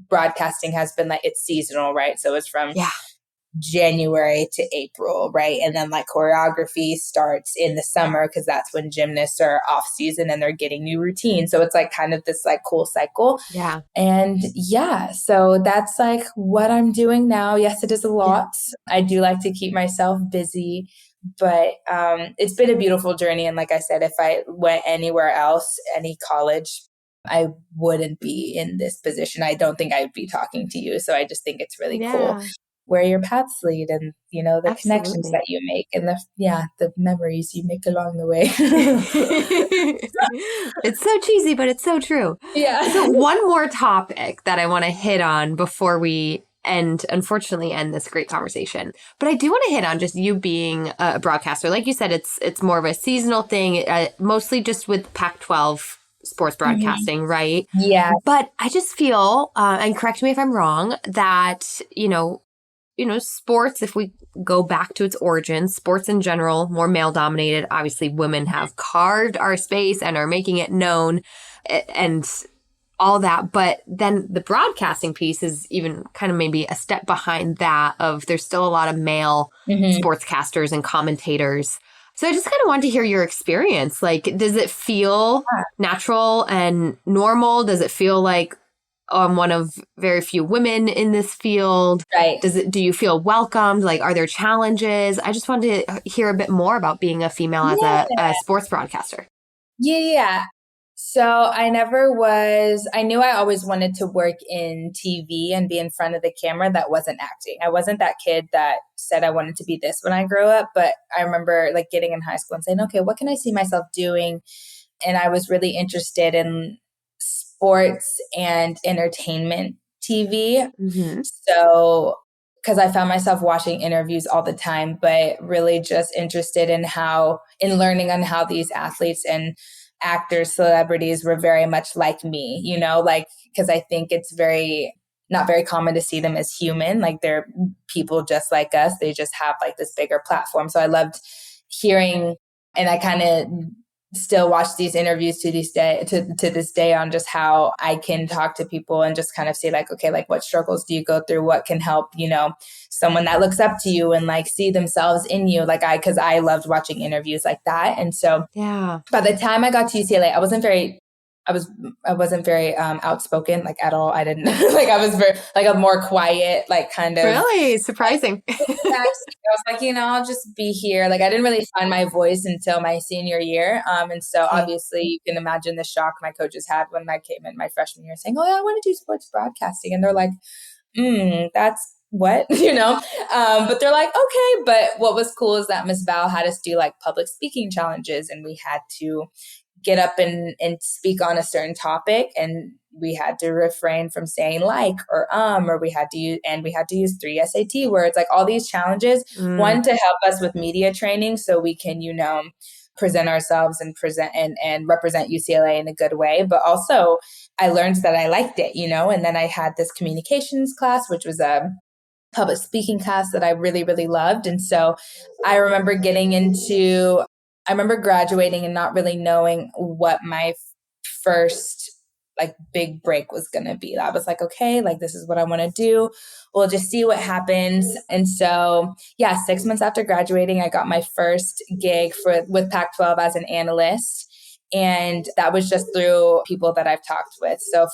broadcasting has been like, it's seasonal, right? So it's from January to April, right? And then like choreography starts in the summer because that's when gymnasts are off season and they're getting new routines. So it's like kind of this like cool cycle. Yeah. And so that's like what I'm doing now. Yes, it is a lot. I do like to keep myself busy. But it's been a beautiful journey. And like I said, if I went anywhere else, any college, I wouldn't be in this position. I don't think I would be talking to you. So I just think it's really cool. where your paths lead and, the connections Absolutely. that you make and the memories you make along the way. It's so cheesy, but it's so true. Yeah. So one more topic that I want to hit on before we unfortunately end this great conversation. But I do want to hit on just you being a broadcaster. Like you said, it's more of a seasonal thing, mostly just with Pac-12 sports broadcasting, right? Yeah. But I just feel, and correct me if I'm wrong, that, sports, if we go back to its origins, sports in general, more male dominated. Obviously, women have carved our space and are making it known and all that. But then the broadcasting piece is even kind of maybe a step behind that of there's still a lot of male sportscasters and commentators. So I just kind of want to hear your experience. Like, does it feel natural and normal? Does it feel like I'm one of very few women in this field? Right. Do you feel welcomed? Like, are there challenges? I just wanted to hear a bit more about being a female as a sports broadcaster. Yeah. So I knew I always wanted to work in TV and be in front of the camera. That wasn't acting. I wasn't that kid that said I wanted to be this when I grew up. But I remember like getting in high school and saying, okay, what can I see myself doing? And I was really interested in sports and entertainment TV. So, because I found myself watching interviews all the time, but really just interested in learning on how these athletes and actors, celebrities were very much like me, because I think it's not very common to see them as human. Like they're people just like us. They just have like this bigger platform. So I loved hearing, and I kind of still watch these interviews to this day on just how I can talk to people and just kind of say like, okay, like what struggles do you go through? What can help, someone that looks up to you and like see themselves in you. Because I loved watching interviews like that. And so by the time I got to UCLA, I wasn't very outspoken, like at all. I didn't like, I was very like a more quiet, like kind of really surprising. I was like, I'll just be here. Like I didn't really find my voice until my senior year. And so obviously you can imagine the shock my coaches had when I came in my freshman year saying, oh yeah, I want to do sports broadcasting. And they're like, that's what, but they're like, okay. But what was cool is that Miss Val had us do like public speaking challenges, and we had to get up and speak on a certain topic, and we had to refrain from saying like or we had to use 3 SAT words, like all these challenges. One, to help us with media training so we can, present ourselves and represent UCLA in a good way. But also I learned that I liked it, and then I had this communications class, which was a public speaking class that I really, really loved. And so I remember graduating and not really knowing what my first like big break was going to be. I was like, okay, like this is what I want to do. We'll just see what happens. And so, 6 months after graduating, I got my first gig with Pac-12 as an analyst. And that was just through people that I've talked with. So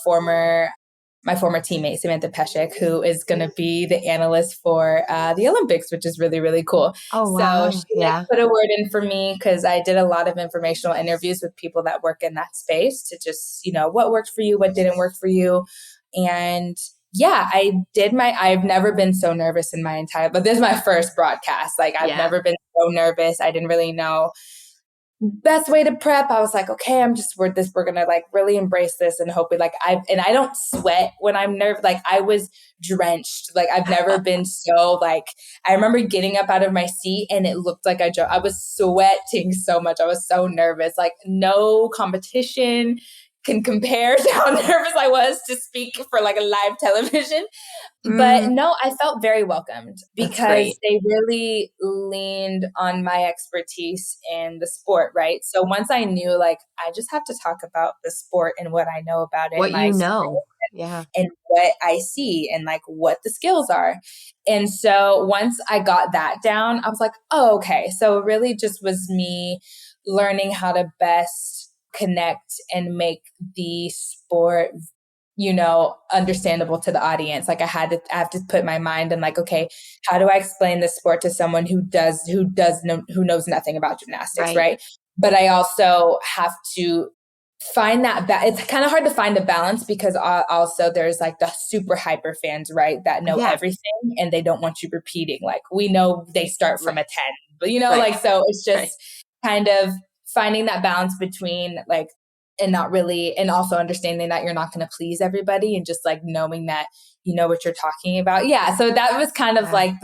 my former teammate, Samantha Peshek, who is going to be the analyst for the Olympics, which is really, really cool. Oh, wow. So she put a word in for me because I did a lot of informational interviews with people that work in that space to just, what worked for you, what didn't work for you. And I've never been so nervous but this is my first broadcast. Like I've never been so nervous. I didn't really know best way to prep. I was like, okay, we're going to like really embrace this and hope I don't sweat when I'm nervous. Like I was drenched. Like I've never been so like, I remember getting up out of my seat and it looked like I was sweating so much. I was so nervous, like no competition can compare to how nervous I was to speak for like a live television. But no, I felt very welcomed because they really leaned on my expertise in the sport, right? So once I knew, like, I just have to talk about the sport and what I know about it. What you know. And what I see and like what the skills are. And so once I got that down, I was like, oh, okay. So it really just was me learning how to best connect and make the sport understandable to the audience. Like I have to put my mind in like, okay, how do I explain this sport to someone who knows nothing about gymnastics, right? But I also have to find that it's kind of hard to find a balance because also there's like the super hyper fans, right, that know everything and they don't want you repeating. Like we know they start from a 10, but like, so it's just kind of finding that balance between like, and not really, and also understanding that you're not going to please everybody and just like knowing that you know what you're talking about. Yeah. So that was kind of like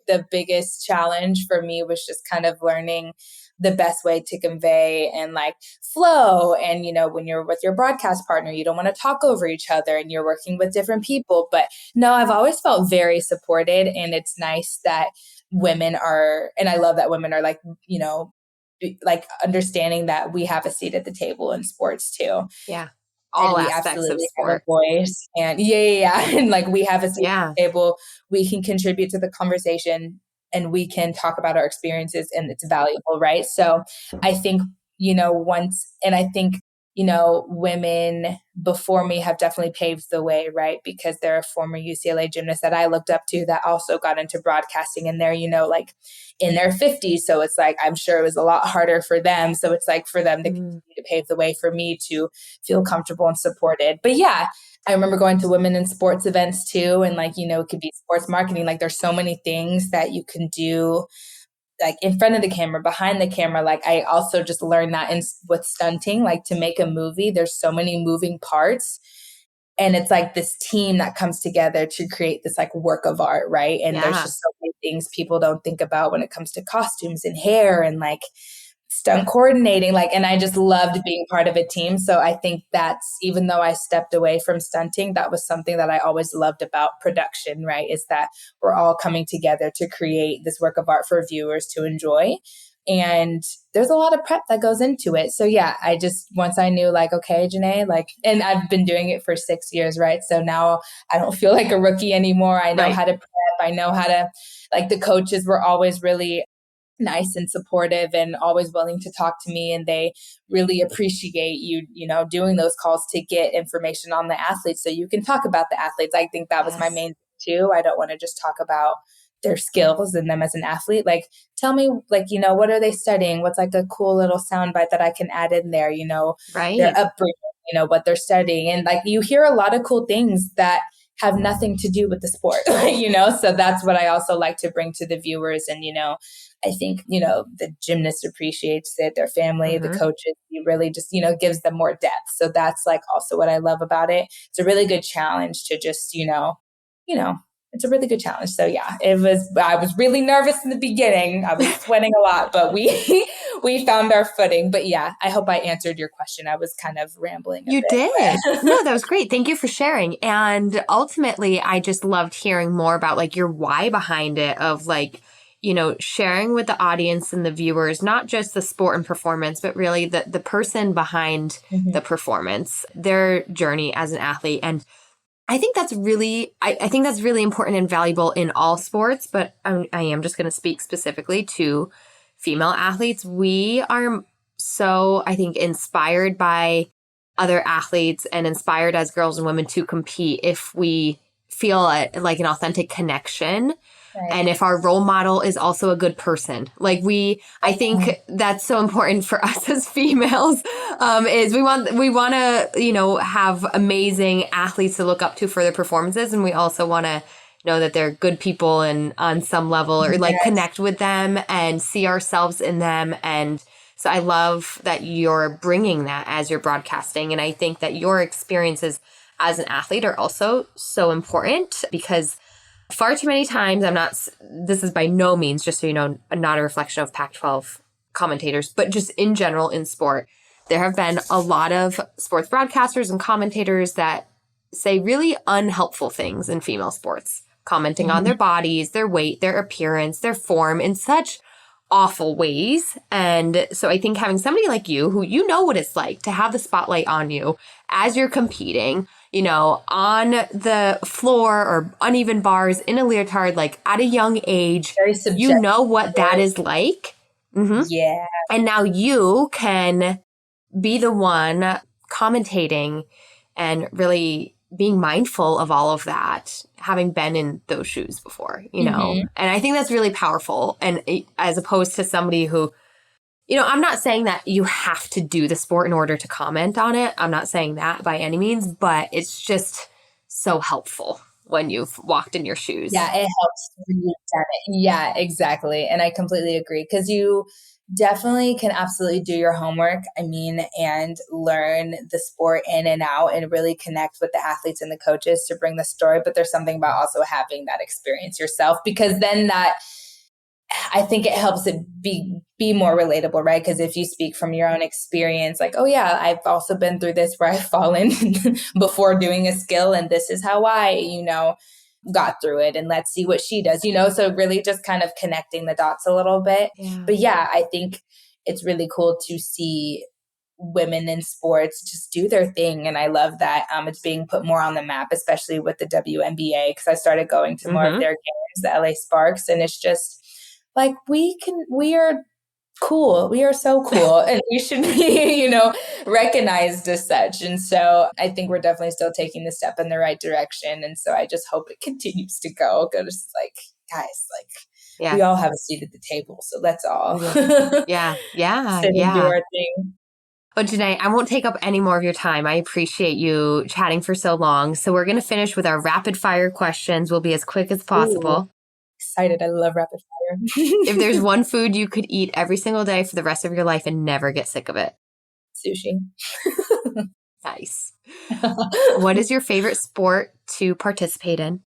the biggest challenge for me, was just kind of learning the best way to convey and like flow. And, when you're with your broadcast partner, you don't want to talk over each other and you're working with different people. But no, I've always felt very supported, and it's nice that women are, and I love that women are like, like understanding that we have a seat at the table in sports too. Yeah. All aspects of sport. Have a voice, and and like we have a seat at the table. We can contribute to the conversation and we can talk about our experiences, and it's valuable. Right. So I think, women before me have definitely paved the way, right? Because they're a former UCLA gymnast that I looked up to that also got into broadcasting, and they're, like in their 50s. So it's like, I'm sure it was a lot harder for them. So it's like for them to continue to pave the way for me to feel comfortable and supported. But yeah, I remember going to women in sports events too. And like, it could be sports marketing. Like there's so many things that you can do, like in front of the camera, behind the camera. Like I also just learned that with stunting, like to make a movie, there's so many moving parts. And it's like this team that comes together to create this like work of art, right? And there's just so many things people don't think about when it comes to costumes and hair and like stunt coordinating. Like, and I just loved being part of a team. So I think that's, even though I stepped away from stunting, that was something that I always loved about production, right? Is that we're all coming together to create this work of art for viewers to enjoy. And there's a lot of prep that goes into it. So yeah, once I knew like, okay, JaNay, like, and I've been doing it for 6 years, right? So now I don't feel like a rookie anymore. I know how to prep. I know how to, like, the coaches were always really nice and supportive and always willing to talk to me. And they really appreciate you, doing those calls to get information on the athletes so you can talk about the athletes. I think that was my main thing too. I don't want to just talk about their skills and them as an athlete. Like, tell me, like, what are they studying? What's like a cool little soundbite that I can add in there, their upbringing, what they're studying. And like, you hear a lot of cool things that have nothing to do with the sport, so that's what I also like to bring to the viewers. And, I think, the gymnast appreciates it, their family, the coaches, he really just, gives them more depth. So that's like also what I love about it. It's a really good challenge to just, it's a really good challenge. So yeah, I was really nervous in the beginning. I was sweating a lot, but we found our footing. But yeah, I hope I answered your question. I was kind of rambling. You did. No, that was great. Thank you for sharing. And ultimately, I just loved hearing more about like your why behind it, of like, sharing with the audience and the viewers, not just the sport and performance, but really the person behind the performance, their journey as an athlete. And I think that's really, I think that's really important and valuable in all sports, but I am just going to speak specifically to female athletes. We are so, I think, inspired by other athletes and inspired as girls and women to compete if we feel like an authentic connection. Right. And if our role model is also a good person, like I think that's so important for us as females, is we want to, have amazing athletes to look up to for their performances. And we also want to know that they're good people and on some level, or like connect with them and see ourselves in them. And so I love that you're bringing that as you're broadcasting. And I think that your experiences as an athlete are also so important, because far too many times, this is by no means, just so you know, not a reflection of Pac-12 commentators, but just in general in sport, there have been a lot of sports broadcasters and commentators that say really unhelpful things in female sports, commenting on their bodies, their weight, their appearance, their form in such awful ways. And so I think having somebody like you, who what it's like to have the spotlight on you as you're competing, on the floor or uneven bars in a leotard, like at a young age, what that is like. Yeah. And now you can be the one commentating and really being mindful of all of that, having been in those shoes before, And I think that's really powerful. And as opposed to somebody who, I'm not saying that you have to do the sport in order to comment on it. I'm not saying that by any means, but it's just so helpful when you've walked in your shoes. Yeah, it helps when you've done it. Yeah, exactly. And I completely agree because you definitely can absolutely do your homework, and learn the sport in and out and really connect with the athletes and the coaches to bring the story. But there's something about also having that experience yourself, because then I think it helps it be more relatable, right? Because if you speak from your own experience, like, oh yeah, I've also been through this where I've fallen before doing a skill, and this is how I, got through it, and let's see what she does, so really just kind of connecting the dots a little bit. Yeah. But yeah, I think it's really cool to see women in sports just do their thing. And I love that it's being put more on the map, especially with the WNBA, because I started going to more of their games, the LA Sparks, and it's just like, we are cool. We are so cool, and we should be, recognized as such. And so I think we're definitely still taking the step in the right direction. And so I just hope it continues to go. Because guys, we all have a seat at the table. So let's all sit and do our thing. Well, JaNay, I won't take up any more of your time. I appreciate you chatting for so long. So we're going to finish with our rapid fire questions. We'll be as quick as possible. Ooh, excited. I love rapid fire. If there's one food you could eat every single day for the rest of your life and never get sick of it. Sushi. Nice. What is your favorite sport to participate in?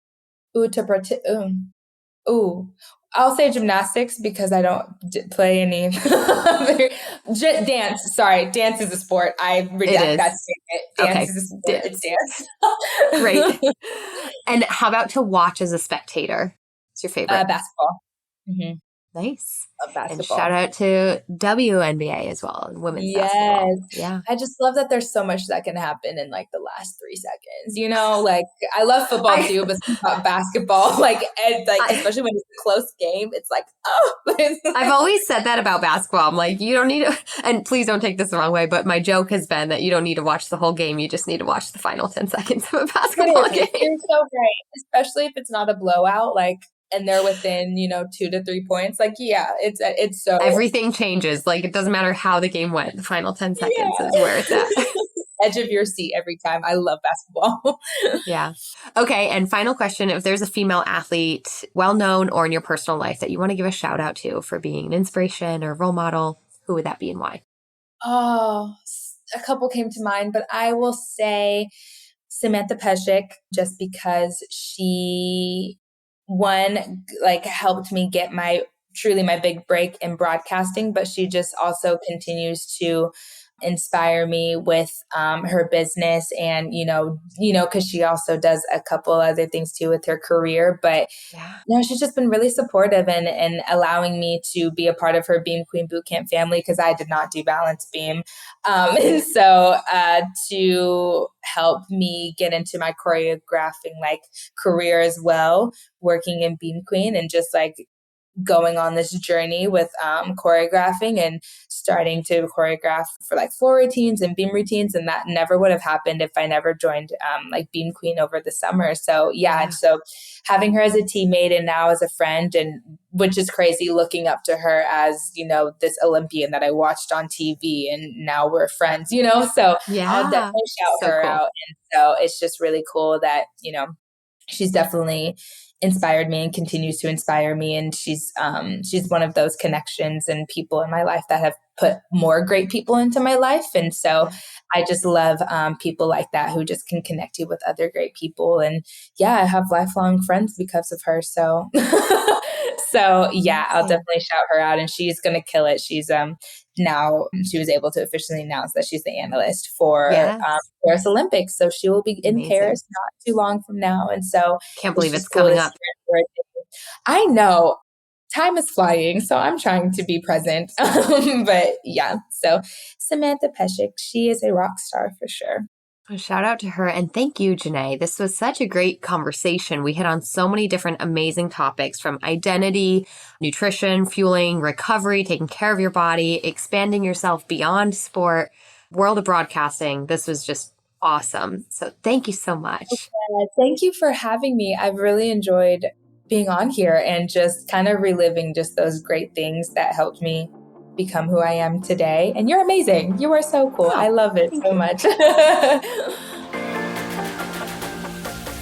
I'll say gymnastics, because I don't play any dance. Sorry, dance is a sport. I redact that statement. Dance is a sport. It's dance. Great. And how about to watch as a spectator? What's your favorite? Basketball. Mm-hmm. Nice. Basketball. And shout out to WNBA as well, and women's basketball. Yeah. I just love that there's so much that can happen in the last 3 seconds. I love football too, but about basketball, especially when it's a close game, it's I've always said that about basketball. I'm like, you don't need to, and please don't take this the wrong way, but my joke has been that you don't need to watch the whole game. You just need to watch the final 10 seconds of a basketball game. You're so right, especially if it's not a blowout, and they're within, 2 to 3 points. It's so... Everything changes. It doesn't matter how the game went. The final 10 seconds is where it's at. Edge of your seat every time. I love basketball. Yeah. Okay. And final question. If there's a female athlete, well-known or in your personal life, that you want to give a shout out to for being an inspiration or role model, who would that be and why? Oh, a couple came to mind, but I will say Samantha Peshek, just because she... one, helped me get my big break in broadcasting, but she just also continues to inspire me with her business, and because she also does a couple other things too with her career. But she's just been really supportive and allowing me to be a part of her Beam Queen Bootcamp family, because I did not do balance beam, and so to help me get into my choreographing career as well, working in Beam Queen, and just going on this journey with choreographing and starting to choreograph for floor routines and beam routines. And that never would have happened if I never joined Beam Queen over the summer. So so having her as a teammate and now as a friend, and which is crazy, looking up to her as, this Olympian that I watched on TV, and now we're friends, so I'll definitely shout her out. And so it's just really cool that, she's definitely inspired me and continues to inspire me. And she's one of those connections and people in my life that have put more great people into my life. And so I just love people like that, who just can connect you with other great people. And I have lifelong friends because of her. So, I'll definitely shout her out, and she's going to kill it. She's now she was able to officially announce that she's the analyst for Paris Olympics. So she will be in Paris not too long from now. And so can't believe it's coming up. I know. Time is flying, so I'm trying to be present. But so Samantha Peshek, she is a rock star for sure. Shout out to her. And thank you, JaNay. This was such a great conversation. We hit on so many different amazing topics, from identity, nutrition, fueling, recovery, taking care of your body, expanding yourself beyond sport, world of broadcasting. This was just awesome. So thank you so much. Thank you for having me. I've really enjoyed being on here and just kind of reliving just those great things that helped me become who I am today. And you're amazing. You are so cool. I love it so much.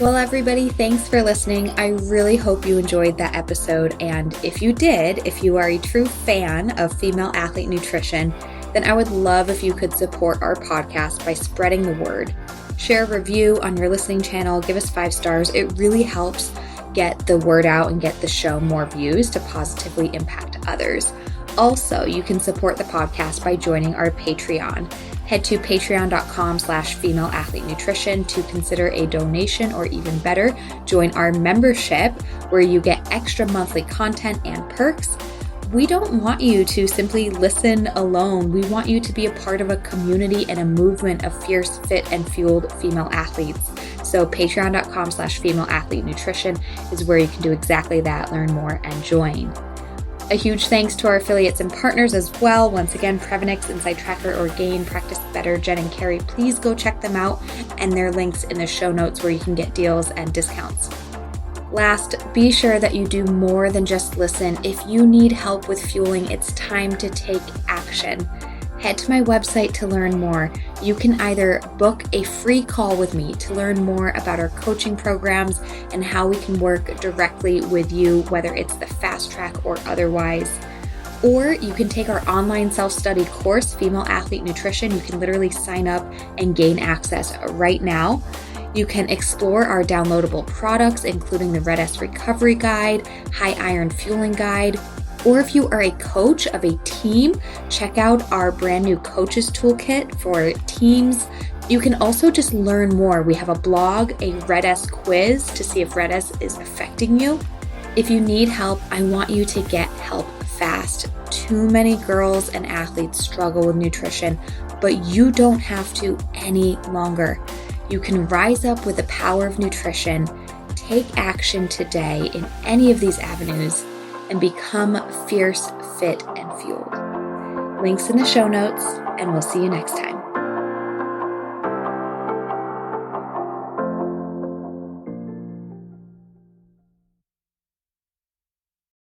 Well, everybody, thanks for listening. I really hope you enjoyed that episode. And if you did, if you are a true fan of female athlete nutrition, then I would love if you could support our podcast by spreading the word. Share a review on your listening channel, give us 5 stars. It really helps get the word out and get the show more views to positively impact others. Also, you can support the podcast by joining our Patreon. Head to patreon.com/femaleathletenutrition to consider a donation, or even better, join our membership where you get extra monthly content and perks. We don't want you to simply listen alone. We want you to be a part of a community and a movement of fierce, fit, and fueled female athletes. So patreon.com/femaleathletenutrition is where you can do exactly that, learn more, and join. A huge thanks to our affiliates and partners as well. Once again, Prevenix, Inside Tracker, Orgain, Practice Better, Jen and Carrie. Please go check them out, and their links in the show notes where you can get deals and discounts. Last, be sure that you do more than just listen. If you need help with fueling, it's time to take action. Head to my website to learn more. You can either book a free call with me to learn more about our coaching programs and how we can work directly with you, whether it's the fast track or otherwise. Or you can take our online self-study course, Female Athlete Nutrition. You can literally sign up and gain access right now. You can explore our downloadable products, including the Red S Recovery Guide, High Iron Fueling Guide. Or if you are a coach of a team, check out our brand new Coaches Toolkit for teams. You can also just learn more. We have a blog, a Red S quiz to see if Red S is affecting you. If you need help, I want you to get help fast. Too many girls and athletes struggle with nutrition, but you don't have to any longer. You can rise up with the power of nutrition, take action today in any of these avenues, and become fierce, fit, and fueled. Links in the show notes, and we'll see you next time.